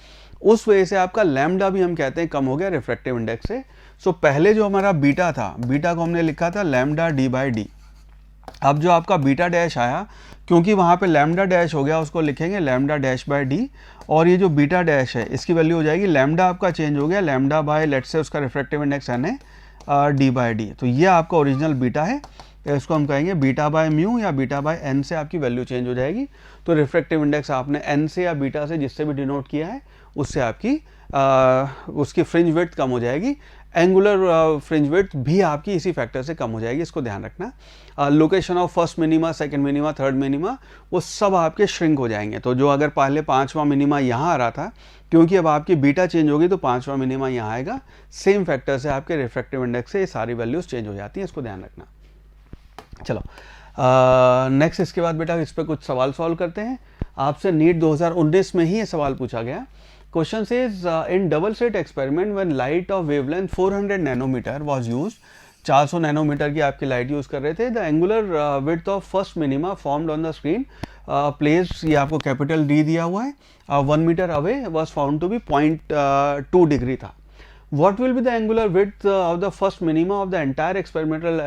उस वजह से आपका लैम्डा भी हम कहते हैं कम हो गया रिफ्रैक्टिव इंडेक्स से। सो पहले जो हमारा बीटा था, बीटा को हमने लिखा था लैम्डा डी बाई डी। अब जो आपका बीटा डैश आया, क्योंकि वहाँ पे लैम्डा डैश हो गया, उसको लिखेंगे लैम्डा डैश बाय डी। और ये जो बीटा डैश है इसकी वैल्यू हो जाएगी, लैम्डा आपका चेंज हो गया, लैम्डा बाय लेट्स से उसका रिफ्रैक्टिव इंडेक्स एन है डी बाई डी। तो ये आपका ओरिजिनल बीटा है, इसको हम कहेंगे बीटा बाय म्यू या बीटा बाय एन से आपकी वैल्यू चेंज हो जाएगी। तो रिफ्रैक्टिव इंडेक्स आपने एन से या बीटा से जिससे भी डिनोट किया है उससे आपकी उसकी फ्रिंज विड्थ कम हो जाएगी। एंगुलर फ्रिंज विड्थ भी आपकी इसी फैक्टर से कम हो जाएगी, इसको ध्यान रखना। Location of first minima, second minima, third minima, वो सब आपके श्रिंक हो जाएंगे। तो जो अगर पहले 5वां मिनिमा यहाँ आ रहा था, क्योंकि अब आपकी बीटा चेंज होगी तो 5वां मिनिमा यहाँ आएगा। सेम फैक्टर से आपके रिफ्रैक्टिव इंडेक्स से ये सारी वैल्यूज चेंज हो जाती हैं, इसको ध्यान रखना। चलो नेक्स्ट, इसके बाद बेटा इस पर कुछ सवाल सॉल्व करते हैं। आपसे नीट 2019 में ही ये सवाल पूछा गया। Question says in double slit experiment when light of wavelength 400 nanometer was used, 400 nanometre की आपकी लाइट यूज कर रहे थे, the angular width of first minima formed on the screen placed, ये आपको कैपिटल डी दिया हुआ है, 1 metre away was found to be 0.2 degree था। What will be the angular width of the first minima of the entire experimental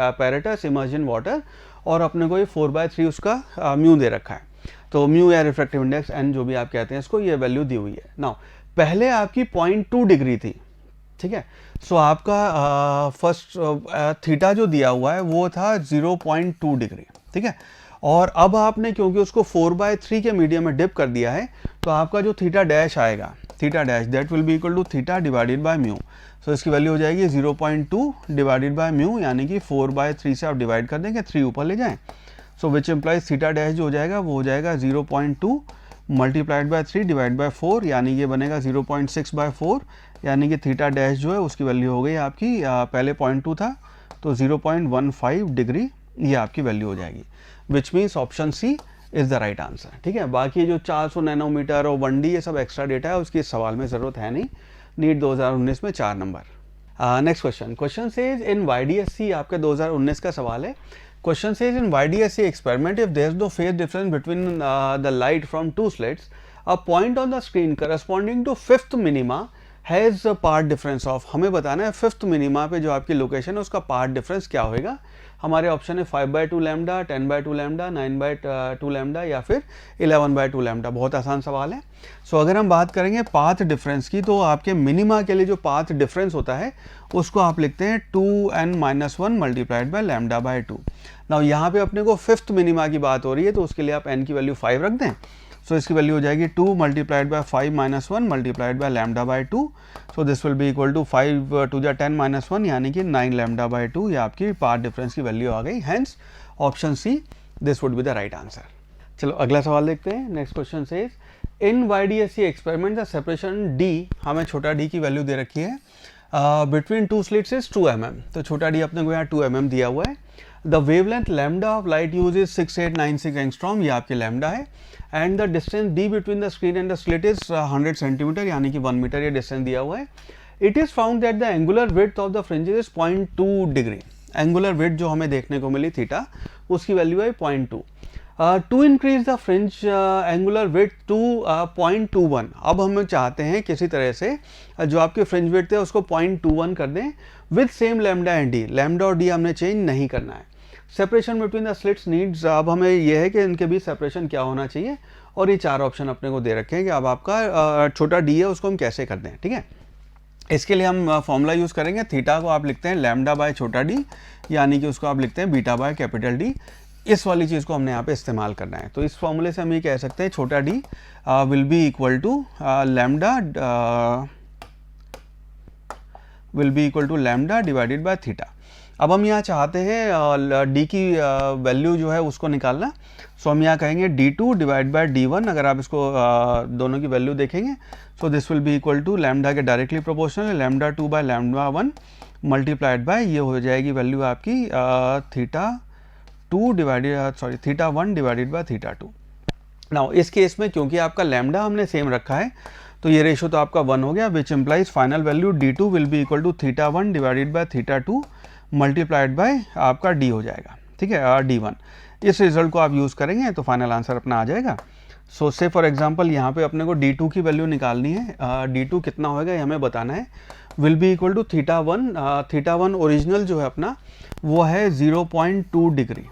apparatus immersed in water? और अपने को ये 4/3 उसका म्यू दे रखा है, तो म्यू या रिफ्रैक्टिव इंडेक्स एन जो भी आप कहते हैं इसको, ये वैल्यू दी हुई है। नाउ पहले आपकी 0.2 डिग्री थी, ठीक है। सो आपका फर्स्ट थीटा जो दिया हुआ है वो था 0.2 डिग्री, ठीक है। और अब आपने क्योंकि उसको 4/3 के मीडियम में डिप कर दिया है, तो आपका जो थीटा डैश आएगा, theta dash that will be equal to theta divided by mu. So इसकी वैल्यू हो जाएगी 0.2 डिवाइडेड बाय म्यू, यानी कि 4/3 से आप डिवाइड कर देंगे, 3 ऊपर ले जाएं। सो विच इम्प्लाइज थीटा डैश जो हो जाएगा वो हो जाएगा 0.2 मल्टीप्लाइड बाय 3 डिवाइड बाय 4, यानी ये बनेगा 0.6/4, यानी कि थीटा डैश जो है उसकी वैल्यू हो गई आपकी, पहले 0.2 था तो 0.15 डिग्री ये आपकी वैल्यू हो जाएगी, which means option C is the right answer. ठीक है, बाकी जो 400 नैनोमीटर और 1D ये सब एक्स्ट्रा डेटा है उसकी इस सवाल में ज़रूरत है नहीं। नीट 2019 में 4 number. Next question says in YDSC, आपका 2019 का सवाल है। Question says in YDSC experiment, if there is no phase difference between the light from two slits, a point on the screen corresponding to fifth minima has a path difference of, हमें बताना है फिफ्थ मिनिमा पे जो आपकी लोकेशन है उसका पाथ डिफरेंस क्या होएगा। हमारे ऑप्शन है 5/2 लैम्डा, 10/2 लैम्डा, 9/2 लैम्डा या फिर 11/2 लैम्डा। बहुत आसान सवाल है। सो अगर हम बात करेंगे पाथ डिफरेंस की, तो आपके मिनिमा के लिए जो पाथ डिफरेंस होता है उसको आप लिखते हैं 2n-1 multiplied by lambda by 2। Now यहाँ पे अपने को फिफ्थ मिनिमा की बात हो रही है, तो उसके लिए आप n की वैल्यू 5 रख दें। सो इसकी वैल्यू हो जाएगी 2 multiplied by 5-1 multiplied by lambda by 2। So this will be equal to 5 to the 10-1 यानी कि 9 लैम्डा बाय 2। ये आपकी पाथ डिफरेंस की वैल्यू आ गई। Hence option C this would be the right answer. चलो अगला सवाल देखते हैं। Next question says in YDSC experiment the separation d, हमें छोटा d की वैल्यू दे रखी है, between two slits is 2 mm। तो छोटा d अपने को यहाँ 2 mm दिया हुआ है। The wavelength lambda of light use is 6896 angstrom, ये आपके लैम्डा है। And the distance d between the screen and the slit is 100 centimetre, यानी कि 1 मीटर ये डिस्टेंस दिया हुआ है। It is found that the angular width of the fringes is 0.2 degree. Angular width जो हमें देखने को मिली थीटा, उसकी वैल्यू है 0.2। To increase the fringe angular width to 0.21। अब हम चाहते हैं किसी तरह से जो आपके फ्रिंज विड्थ है उसको 0.21 कर दें with same lambda and D. Lambda और डी हमने चेंज नहीं करना है। Separation between the slits needs, अब हमें यह है कि इनके बीच सेपरेशन क्या होना चाहिए, और ये 4 ऑप्शन अपने को दे रखे हैं कि अब आपका छोटा डी है उसको हम कैसे कर दें। ठीक है, इसके लिए हम फॉर्मूला यूज़ करेंगे। थीटा को आप लिखते हैं लैम्डा बाय छोटा डी, यानी कि उसको आप लिखते हैं बीटा बाय कैपिटल डी। इस वाली चीज़ को हमने यहाँ पे इस्तेमाल करना है। तो इस फॉर्मूले से हम ये कह सकते हैं छोटा D will be equal to lambda divided by theta. अब हम यहाँ चाहते हैं डी की वैल्यू जो है उसको निकालना। सो हम यहाँ कहेंगे d2 डिवाइड बाय d1। अगर आप इसको दोनों की वैल्यू देखेंगे, so this will be equal to lambda के डायरेक्टली प्रोपोर्शनल है lambda 2 by lambda 1 multiplied by, ये हो जाएगी वैल्यू आपकी theta 1 divided by theta 2। Now इस केस में क्योंकि आपका लैम्डा हमने सेम रखा है, तो ये रेशो तो आपका 1 हो गया, which implies final value d2 will be equal to theta 1 divided by theta 2 multiplied by आपका d हो जाएगा। ठीक है, d1। इस रिजल्ट को आप यूज़ करेंगे तो फाइनल आंसर अपना आ जाएगा। सो से फॉर एग्जांपल यहाँ पे अपने को d2 की वैल्यू निकालनी है। d2 कितना होएगा ये हमें बताना है। Will be equal to theta 1। Theta 1 original जो है अपना वो है 0.2 डिग्री।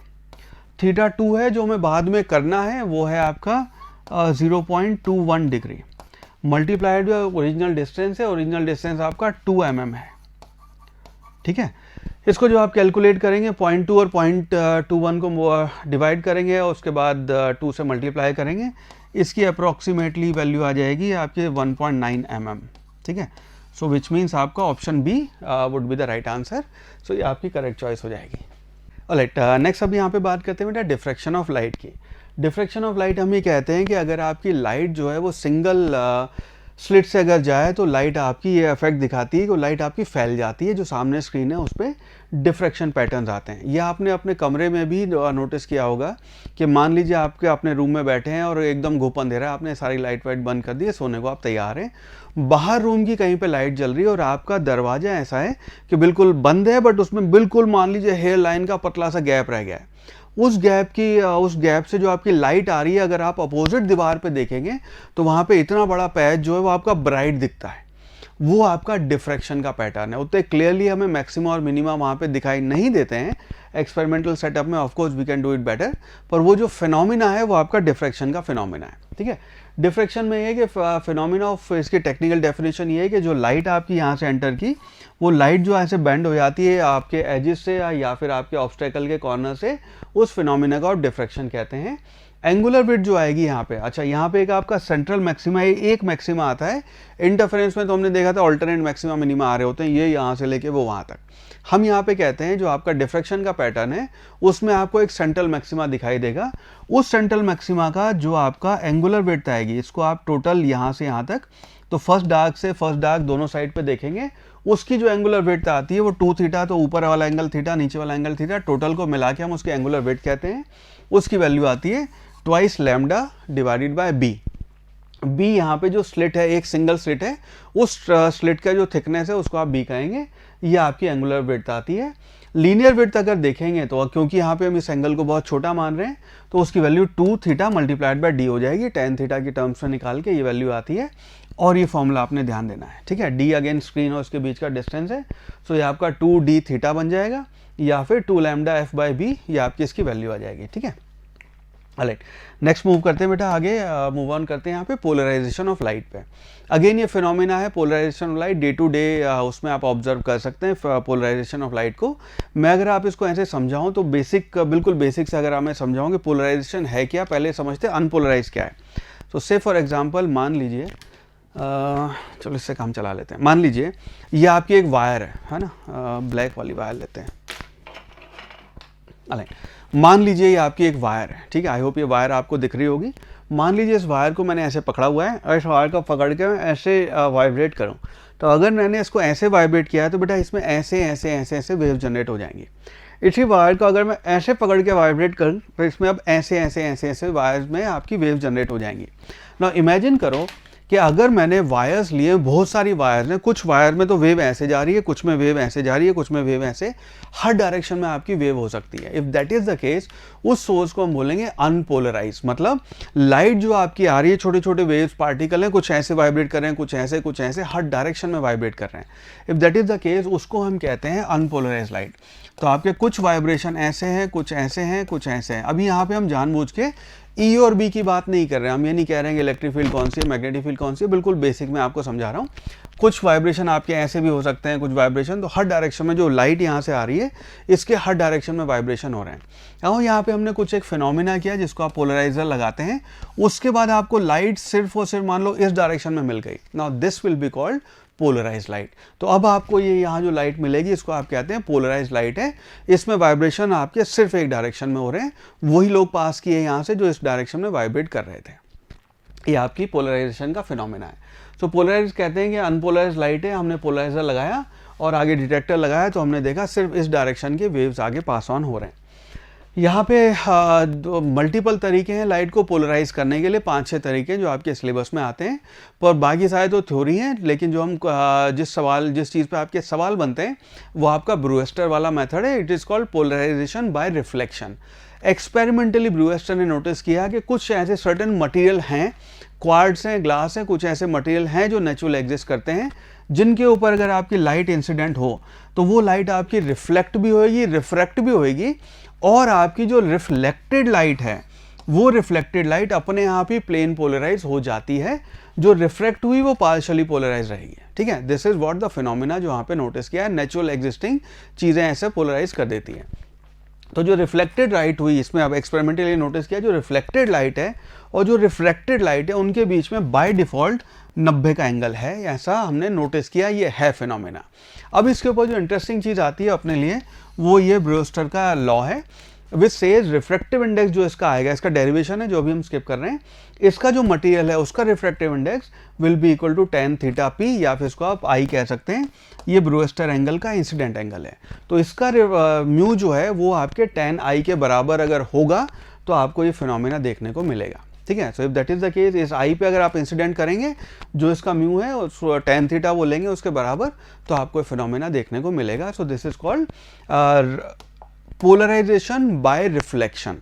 थीटा 2 है जो हमें बाद में करना है वो है आपका 0.21 डिग्री मल्टीप्लाइड ओरिजिनल डिस्टेंस है। ओरिजिनल डिस्टेंस आपका 2 mm है। ठीक है, इसको जो आप कैलकुलेट करेंगे 0.2 और 0.21 को डिवाइड करेंगे और उसके बाद 2 से मल्टीप्लाई करेंगे, इसकी अप्रॉक्सीमेटली वैल्यू आ जाएगी आपके 1.9 mm। ठीक है, सो विच मीन्स आपका option B would be the right answer. So ये आपकी करेक्ट चॉइस हो जाएगी। ऑलराइट, नेक्स्ट अब यहाँ पे बात करते हैं बेटा डिफ्रैक्शन ऑफ लाइट की। डिफ्रैक्शन ऑफ लाइट हम ये कहते हैं कि अगर आपकी लाइट जो है वो सिंगल स्लिट से अगर जाए तो लाइट आपकी ये इफेक्ट दिखाती है कि लाइट आपकी फैल जाती है, जो सामने स्क्रीन है उस पर डिफ्रैक्शन पैटर्न्स आते हैं। ये आपने अपने कमरे में भी नोटिस किया होगा कि मान लीजिए आपके अपने रूम में बैठे हैं और एकदम घुप अंधेरा है, आपने सारी लाइट वाइट बंद कर दी है, सोने को आप तैयार हैं, बाहर रूम की कहीं पे लाइट जल रही है और आपका दरवाजा ऐसा है कि बिल्कुल बंद है, बट उसमें बिल्कुल मान लीजिए हेयर लाइन का पतला सा गैप रह गया है। उस गैप से जो आपकी लाइट आ रही है, अगर आप अपोजिट दीवार पे देखेंगे तो वहाँ पे इतना बड़ा पैच जो है वो आपका ब्राइट दिखता है। वो आपका डिफ्रैक्शन का पैटर्न है। उतने क्लियरली हमें मैक्सिमा और मिनिमा वहाँ पे दिखाई नहीं देते हैं एक्सपेरिमेंटल सेटअप में, of course we can do it better, पर वो जो फिनोमिना है वो आपका डिफ्रैक्शन का फिनोमिना है। ठीक है, डिफ्रैक्शन में ये है कि फिनोमिना ऑफ, इसकी टेक्निकल डेफिनेशन ये है कि जो लाइट आपकी यहाँ से एंटर की, वो लाइट जो ऐसे बेंड हो जाती है आपके एजेस से या फिर आपके ऑब्स्टेकल के कॉर्नर से, उस फिनोमिना का आप डिफ्रैक्शन कहते हैं। एंगुलर विड्थ जो आएगी यहाँ पे, अच्छा यहाँ पे एक आपका सेंट्रल मैक्सिमा है, एक मैक्सिमा आता है। इंटरफेरेंस में तो हमने देखा था ऑल्टरनेट मैक्सिमा मिनिमा आ रहे होते हैं, ये यहाँ से लेके वो वहाँ तक। हम यहाँ पे कहते हैं जो आपका डिफ्रैक्शन का पैटर्न है उसमें आपको एक सेंट्रल मैक्सिमा दिखाई देगा। उस सेंट्रल मैक्सिमा का जो आपका एंगुलर विड्थ आएगी, इसको आप टोटल यहाँ से यहाँ तक, तो फर्स्ट डार्क से फर्स्ट डार्क दोनों साइड पे देखेंगे, उसकी जो एंगुलर विड्थ आती है वो 2 थीटा, तो ऊपर वाला एंगल थीटा, नीचे वाला एंगल थीटा, टोटल को मिला के हम उसकी एंगुलर विड्थ कहते हैं। उसकी वैल्यू आती है twice lambda divided by B. B यहाँ पे जो स्लिट है, एक सिंगल स्लिट है, उस स्लिट का जो थिकनेस है उसको आप बी कहेंगे। ये आपकी एंगुलर विड्थ आती है। लीनियर विड्थ अगर देखेंगे तो क्योंकि यहाँ पे हम इस एंगल को बहुत छोटा मान रहे हैं, तो उसकी value 2 theta multiplied by D हो जाएगी। tan थीटा की टर्म्स में निकाल के ये वैल्यू आती है, और ये फॉर्मूला आपने ध्यान देना है। ठीक है, डी अगेन स्क्रीन और उसके बीच का डिस्टेंस है, सो ये आपका 2d थीटा बन जाएगा, या फिर 2 लैम्डा एफ बाई बी, ये आपकी इसकी वैल्यू आ जाएगी। ठीक है, राइट, नेक्स्ट मूव करते हैं बेटा आगे, मूव ऑन करते हैं यहाँ पे पोलराइजेशन ऑफ लाइट पे। अगेन ये फिनोमिना है polarization of light, day to day उसमें आप ऑब्जर्व कर सकते हैं पोलराइजेशन ऑफ लाइट को। मैं अगर आप इसको ऐसे समझाऊं तो बेसिक, बिल्कुल बेसिक से अगर मैं समझाऊं कि पोलराइजेशन है क्या, पहले समझते हैं अनपोलराइज क्या है। तो से फॉर एग्जांपल मान लीजिए, चलो इससे काम चला लेते हैं। मान लीजिए ये आपकी एक वायर है ना, ब्लैक वाली वायर लेते हैं। मान लीजिए ये आपकी एक वायर है, ठीक है, आई होप ये वायर आपको दिख रही होगी। मान लीजिए इस वायर को मैंने ऐसे पकड़ा हुआ है, और इस वायर को पकड़ के मैं ऐसे वाइब्रेट करूं, तो अगर मैंने इसको ऐसे वाइब्रेट किया है तो बेटा इसमें ऐसे ऐसे ऐसे ऐसे वेव जनरेट हो जाएंगी। इसी वायर को अगर मैं ऐसे पकड़ के वाइब्रेट करूं तो इसमें अब ऐसे ऐसे ऐसे ऐसे वायर्स में आपकी वेव जनरेट हो जाएंगी। नाउ इमेजिन करो कि अगर मैंने वायर्स लिए, बहुत सारी वायर्स हैं, कुछ वायर में तो वेव ऐसे जा रही है, कुछ में वेव ऐसे जा रही है, कुछ में वेव ऐसे, हर डायरेक्शन में आपकी वेव हो सकती है। If that is the case, उस सोर्स को हम बोलेंगे अनपोलराइज। मतलब लाइट जो आपकी आ रही है, छोटे छोटे वेव्स पार्टिकल हैं, कुछ ऐसे वाइब्रेट कर रहे हैं, कुछ ऐसे, हर डायरेक्शन में वाइब्रेट कर रहे हैं। If that is the case, उसको हम कहते हैं अनपोलराइज लाइट। तो आपके कुछ वाइब्रेशन ऐसे हैं, कुछ ऐसे हैं, कुछ ऐसे हैं। अभी यहाँ पे हम जानबूझ के ई और बी की बात नहीं कर रहे हैं, हम ये नहीं कह रहे हैं कि इलेक्ट्रिक फील्ड कौन सी है, मैग्नेटिक फील्ड कौन सी है, बिल्कुल बेसिक में आपको समझा रहा हूँ। कुछ वाइब्रेशन आपके ऐसे भी हो सकते हैं, कुछ वाइब्रेशन, तो हर डायरेक्शन में जो लाइट यहाँ से आ रही है, इसके हर डायरेक्शन में वाइब्रेशन हो रहे हैं। और यहाँ पे हमने कुछ एक फिनोमिना किया जिसको आप पोलराइजर लगाते हैं, उसके बाद आपको लाइट सिर्फ और सिर्फ मान लो इस डायरेक्शन में मिल गई। Now this will be called polarize light. तो अब आपको ये यहाँ जो लाइट मिलेगी इसको आप कहते हैं पोलराइज लाइट है। इसमें वाइब्रेशन आपके सिर्फ एक डायरेक्शन में हो रहे हैं, वही लोग पास किए यहाँ से जो इस डायरेक्शन में वाइब्रेट कर रहे थे। ये आपकी पोलराइजेशन का फिनोमिना है। तो पोलराइज कहते हैं कि अनपोलराइज लाइट है, हमने पोलराइजर लगाया और आगे डिटेक्टर लगाया, तो हमने देखा सिर्फ इस डायरेक्शन के वेव्स आगे पास ऑन हो रहे हैं। यहाँ पे मल्टीपल तरीके हैं लाइट को पोलराइज करने के लिए, 5-6 तरीके जो आपके सिलेबस में आते हैं, पर बाकी सारे तो थ्योरी हैं। लेकिन जो हम जिस चीज़ पे आपके सवाल बनते हैं वो आपका ब्रूएस्टर वाला मेथड है। It is called polarisation by reflection. Experimentally Brewster ने नोटिस किया कि कुछ ऐसे सर्टेन मटेरियल हैं, क्वार्ट्ज हैं, ग्लास हैं, कुछ ऐसे मटेरियल हैं जो नेचुरल एग्जिस्ट करते हैं, जिनके ऊपर अगर आपकी लाइट इंसिडेंट हो तो वो लाइट आपकी रिफ्लेक्ट भी होएगी, रिफ्रैक्ट भी होएगी, और आपकी जो रिफ्लेक्टेड लाइट है वो रिफ्लेक्टेड लाइट अपने आप ही प्लेन पोलराइज हो जाती है, जो रिफ्रैक्ट हुई वो पार्शियली पोलराइज रहेगी। ठीक है, this is what the phenomena जो यहाँ पे नोटिस किया है। नेचुरल एग्जिस्टिंग चीज़ें ऐसे पोलराइज कर देती हैं। तो जो रिफ्लेक्टेड लाइट हुई, इसमें अब एक्सपेरिमेंटली नोटिस किया, जो रिफ्लेक्टेड लाइट है और जो रिफ्रैक्टेड लाइट है उनके बीच में बाय डिफॉल्ट 90 का एंगल है, ऐसा हमने नोटिस किया। ये है फिनोमेना। अब इसके ऊपर जो इंटरेस्टिंग चीज़ आती है अपने लिए, वो ये ब्रूएस्टर का लॉ है, विच सेज रिफ्रैक्टिव इंडेक्स जो इसका आएगा, इसका डेरिवेशन है जो अभी हम स्किप कर रहे हैं, इसका जो मटेरियल है उसका refractive index will be equal to tan theta P, या फिर इसको आप आई कह सकते हैं। ये ब्रूएस्टर एंगल का इंसिडेंट एंगल है। तो इसका म्यू जो है वो आपके tan आई के बराबर अगर होगा तो आपको ये फिनोमेना देखने को मिलेगा। ठीक है, so if that is the case, इस आई पे अगर आप इंसिडेंट करेंगे, जो इसका म्यू है और tan थीटा वो लेंगे उसके बराबर, तो आपको फिनोमेना देखने को मिलेगा। So this is called polarisation by reflection.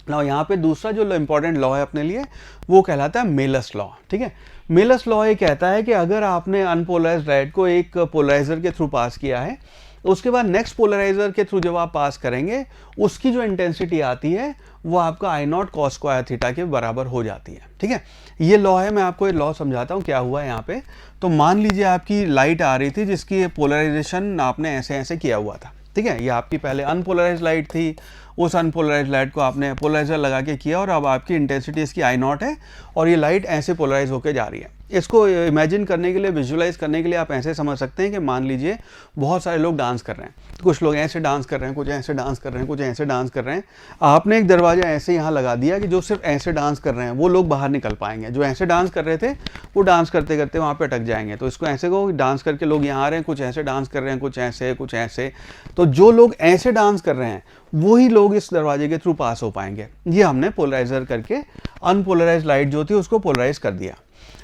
ना यहाँ पे दूसरा जो इंपॉर्टेंट लॉ है अपने लिए वो कहलाता है मेलस लॉ, ठीक है। मेलस लॉ ये कहता है कि अगर आपने अनपोलराइज्ड लाइट को एक पोलराइजर के थ्रू पास किया है, उसके बाद नेक्स्ट पोलराइजर के थ्रू जब आप पास करेंगे उसकी जो इंटेंसिटी आती है वो आपका आई नॉट कॉस स्क्वायर थीटा के बराबर हो जाती है, ठीक है। ये लॉ है, मैं आपको ये लॉ समझाता हूँ क्या हुआ यहाँ पे। तो मान लीजिए आपकी लाइट आ रही थी जिसकी पोलराइजेशन आपने ऐसे ऐसे किया हुआ था, ठीक है। ये आपकी पहले अनपोलराइज्ड लाइट थी, उस अनपोलराइज्ड लाइट को आपने पोलराइजर लगा के किया और अब आपकी इंटेंसिटी इसकी आई नॉट है और ये लाइट ऐसे पोलराइज होकर जा रही है। इसको इमेजिन करने के लिए, विजुलाइज करने के लिए आप ऐसे समझ सकते हैं कि मान लीजिए बहुत सारे लोग डांस कर रहे हैं, कुछ लोग ऐसे डांस कर रहे हैं, कुछ ऐसे डांस कर रहे हैं, कुछ ऐसे डांस कर रहे हैं। आपने एक दरवाज़ा ऐसे यहाँ लगा दिया कि जो सिर्फ ऐसे डांस कर रहे हैं वो लोग बाहर निकल पाएंगे, जो ऐसे डांस कर रहे थे वो डांस करते करते वहाँ पे अटक जाएंगे। तो इसको ऐसे को डांस करके लोग यहाँ आ रहे हैं, कुछ ऐसे डांस कर रहे हैं, कुछ ऐसे कुछ ऐसे। तो जो लोग ऐसे डांस कर रहे हैं वही लोग इस दरवाजे के थ्रू पास हो पाएंगे। ये हमने पोलराइजर करके अनपोलराइज्ड लाइट जो थी उसको पोलराइज कर दिया।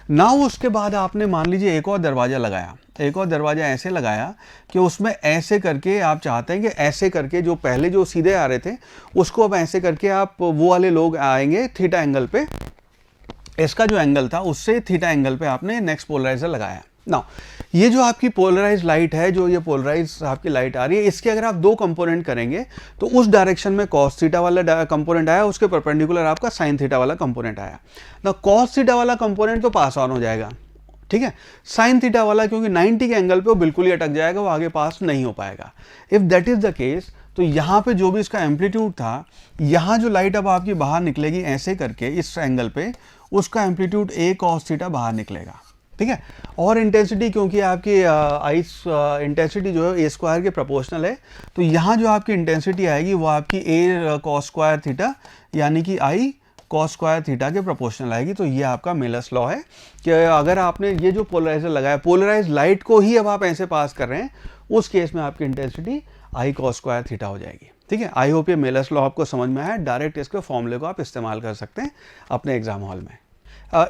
ना उसके बाद आपने मान लीजिए एक और दरवाज़ा लगाया, एक और दरवाज़ा ऐसे लगाया कि उसमें ऐसे करके आप चाहते हैं कि ऐसे करके जो पहले जो सीधे आ रहे थे उसको अब ऐसे करके आप वो वाले लोग आएंगे थीटा एंगल पे, इसका जो एंगल था उससे थीटा एंगल पे आपने नेक्स्ट पोलराइजर लगाया। ना ये जो आपकी पोलराइज लाइट है, जो ये पोलराइज आपकी लाइट आ रही है, इसके अगर आप दो कंपोनेंट करेंगे तो उस डायरेक्शन में कॉस थीटा वाला कंपोनेंट आया, उसके परपेंडिकुलर आपका साइन थीटा वाला कंपोनेंट आया। ना कॉस थीटा वाला कंपोनेंट तो पास ऑन हो जाएगा, ठीक है। साइन थीटा वाला क्योंकि 90 के एंगल पे वो बिल्कुल ही अटक जाएगा, वो आगे पास नहीं हो पाएगा। If that is the case, तो यहाँ पे जो भी इसका एम्पलीट्यूड था, यहाँ जो लाइट अब आपकी बाहर निकलेगी ऐसे करके इस एंगल पे, उसका एम्पलीट्यूड ए कॉस थीटा बाहर निकलेगा, ठीक है। और इंटेंसिटी क्योंकि आपकी आइस इंटेंसिटी जो है ए स्क्वायर के प्रोपोर्शनल है, तो यहाँ जो आपकी इंटेंसिटी आएगी वो आपकी ए कॉस स्क्वायर थीटा यानी कि आई कॉस स्क्वायर थीटा के प्रोपोर्शनल आएगी। तो ये आपका मेलस लॉ है कि अगर आपने ये जो पोलराइजर लगाया, पोलराइज लाइट को ही अब आप ऐसे पास कर रहे हैं, उस केस में आपकी intensity I cos square theta हो जाएगी, ठीक है। आई होप ये मेलस लॉ आपको समझ में आया। डायरेक्ट इसके फॉर्मूले को आप इस्तेमाल कर सकते हैं अपने एग्जाम हॉल में।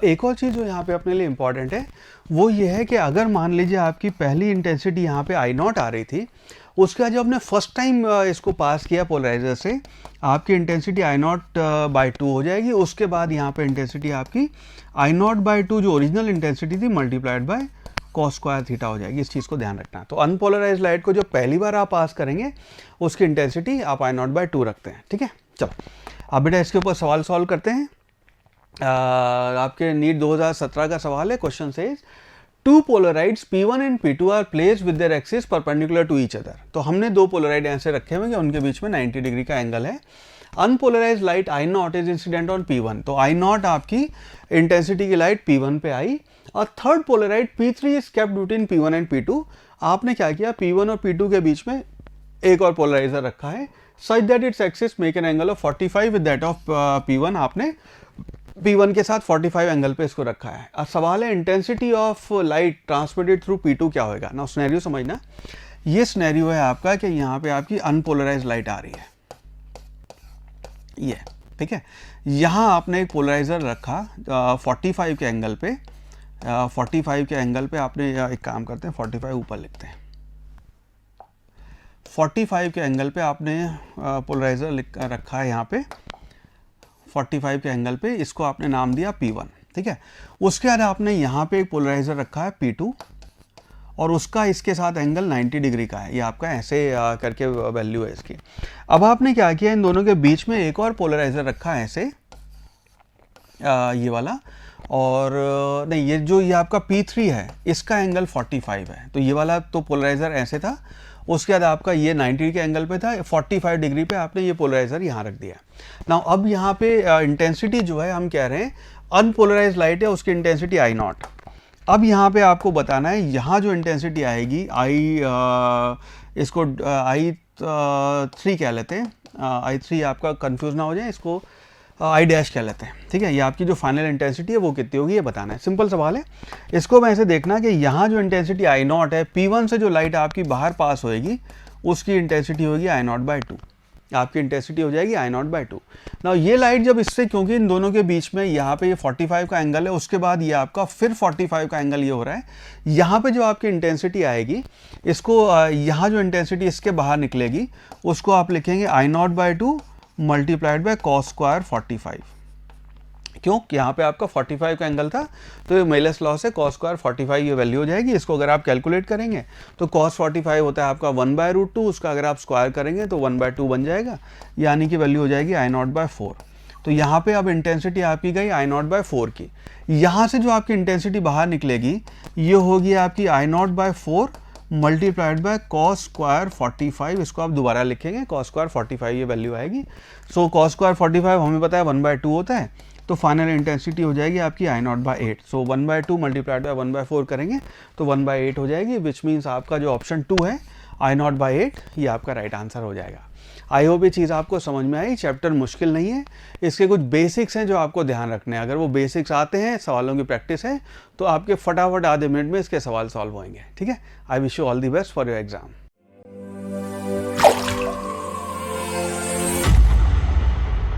एक और चीज़ जो यहाँ पे अपने लिए इम्पॉर्टेंट है वो ये है कि अगर मान लीजिए आपकी पहली इंटेंसिटी यहाँ पे आई नॉट आ रही थी, उसके बाद जब आपने फर्स्ट टाइम इसको पास किया पोलराइजर से, आपकी इंटेंसिटी आई नॉट बाई 2 हो जाएगी। उसके बाद यहाँ पे इंटेंसिटी आपकी आई नॉट बाई 2 जो ओरिजिनल इंटेंसिटी थी multiplied by cos square theta हो जाएगी। इस चीज़ को ध्यान रखना। तो अनपोलराइज लाइट को जो पहली बार आप पास करेंगे उसकी इंटेंसिटी आप आई नॉट बाई 2 रखते हैं, ठीक है। चलो अब बेटा इसके ऊपर सवाल सॉल्व करते हैं। आपके नीट 2017 का सवाल है। Question says two polaroids P1 and P2 are placed with their axis perpendicular to each other. तो हमने दो पोलराइड ऐसे रखे हुए हैं कि उनके बीच में 90 डिग्री का एंगल है। Unpolarize light I naught is incident on P1, तो आई नॉट आपकी इंटेंसिटी की लाइट P1 पे आई। और third polaroid P3 is kept between P1 and P2। आपने क्या किया, P1 और P2 के बीच में एक और पोलराइजर रखा है such that its axis make an angle of 45 with that of P1। आपने P1 के साथ 45 एंगल पे इसको रखा है। अब सवाल है intensity of light transmitted through P2 क्या होगा ना। सिनेरियो समझना, ये सिनेरियो है आपका कि यहाँ पे आपकी अनपोलराइज लाइट आ रही है, ये ठीक है। यहाँ आपने एक पोलराइजर रखा 45 के एंगल पे, 45 के एंगल पे आपने एक काम करते हैं 45 ऊपर लिखते हैं। 45 के एंगल पे आपने पोलराइजर रखा है यहाँ पे 45 के एंगल पे, इसको आपने नाम दिया P1, ठीक है। उसके बाद आपने यहाँ पे एक पोलराइजर रखा है P2 और उसका इसके साथ एंगल 90 डिग्री का है। ये आपका ऐसे करके वैल्यू है इसकी। अब आपने क्या किया, इन दोनों के बीच में एक और पोलराइजर रखा है ऐसे ये वाला, और नहीं ये जो ये आपका P3 है इसका एंगल 45 है। तो ये वाला तो पोलराइजर ऐसे था, उसके बाद आपका ये 90 के एंगल पे था, 45 डिग्री पे आपने ये पोलराइजर यहाँ रख दिया। नाउ अब यहाँ पे इंटेंसिटी जो है हम कह रहे हैं अनपोलराइज लाइट है उसकी इंटेंसिटी आई नॉट। अब यहाँ पे आपको बताना है यहाँ जो इंटेंसिटी आएगी इसको I3 कह लेते हैं, I3 आपका कंफ्यूज ना हो जाए, इसको आई डैश कह लेते हैं, ठीक है। ये आपकी जो फाइनल इंटेंसिटी है वो कितनी होगी ये बताना है। सिंपल सवाल है। इसको मैं ऐसे देखना कि यहाँ जो इंटेंसिटी आई नॉट है, P1 से जो लाइट आपकी बाहर पास होएगी उसकी इंटेंसिटी होगी आई नॉट बाई 2। आपकी इंटेंसिटी हो जाएगी आई नॉट बाई 2। ना ये लाइट जब इससे, क्योंकि इन दोनों के बीच में यहाँ पे ये 45 का एंगल है, उसके बाद ये आपका फिर 45 का एंगल ये हो रहा है, यहाँ पे जो आपकी इंटेंसिटी आएगी इसको यहाँ जो इंटेंसिटी इसके बाहर निकलेगी उसको आप लिखेंगे I naught by 2 multiplied by cos square 45। क्यों? यहाँ पे आपका 45 का एंगल था, तो ये मेलस लॉ से कॉस स्क्वायर 45 ये वैल्यू हो जाएगी। इसको अगर आप कैलकुलेट करेंगे तो कॉस 45 होता है आपका 1/√2, उसका अगर आप स्क्वायर करेंगे तो 1/2 बन जाएगा, यानी कि वैल्यू हो जाएगी I0/4। तो यहाँ पे अब इंटेंसिटी आपकी गई I0/4 की। यहाँ से जो आपकी इंटेंसिटी बाहर निकलेगी ये होगी आपकी I0/4 multiplied by cos square 45। इसको आप दोबारा लिखेंगे, कॉस स्क्वायर 45 ये वैल्यू आएगी। सो कॉस स्क्वायर 45 हमें पता है 1/2 होता है, तो फाइनल इंटेंसिटी हो जाएगी आपकी I0/8। सो 1/2 मल्टीप्लाइड बाय 1/4 करेंगे तो 1/8 हो जाएगी, विच मीन्स आपका जो ऑप्शन 2 है I0/8 ये आपका राइट आंसर हो जाएगा। आई होप ये चीज़ आपको समझ में आई। चैप्टर मुश्किल नहीं है, इसके कुछ बेसिक्स हैं जो आपको ध्यान रखने हैं। अगर वो बेसिक्स आते हैं, सवालों की प्रैक्टिस है, तो आपके फटाफट आधे मिनट में इसके सवाल सॉल्व होंगे। ठीक है, I wish you all the best for your exam.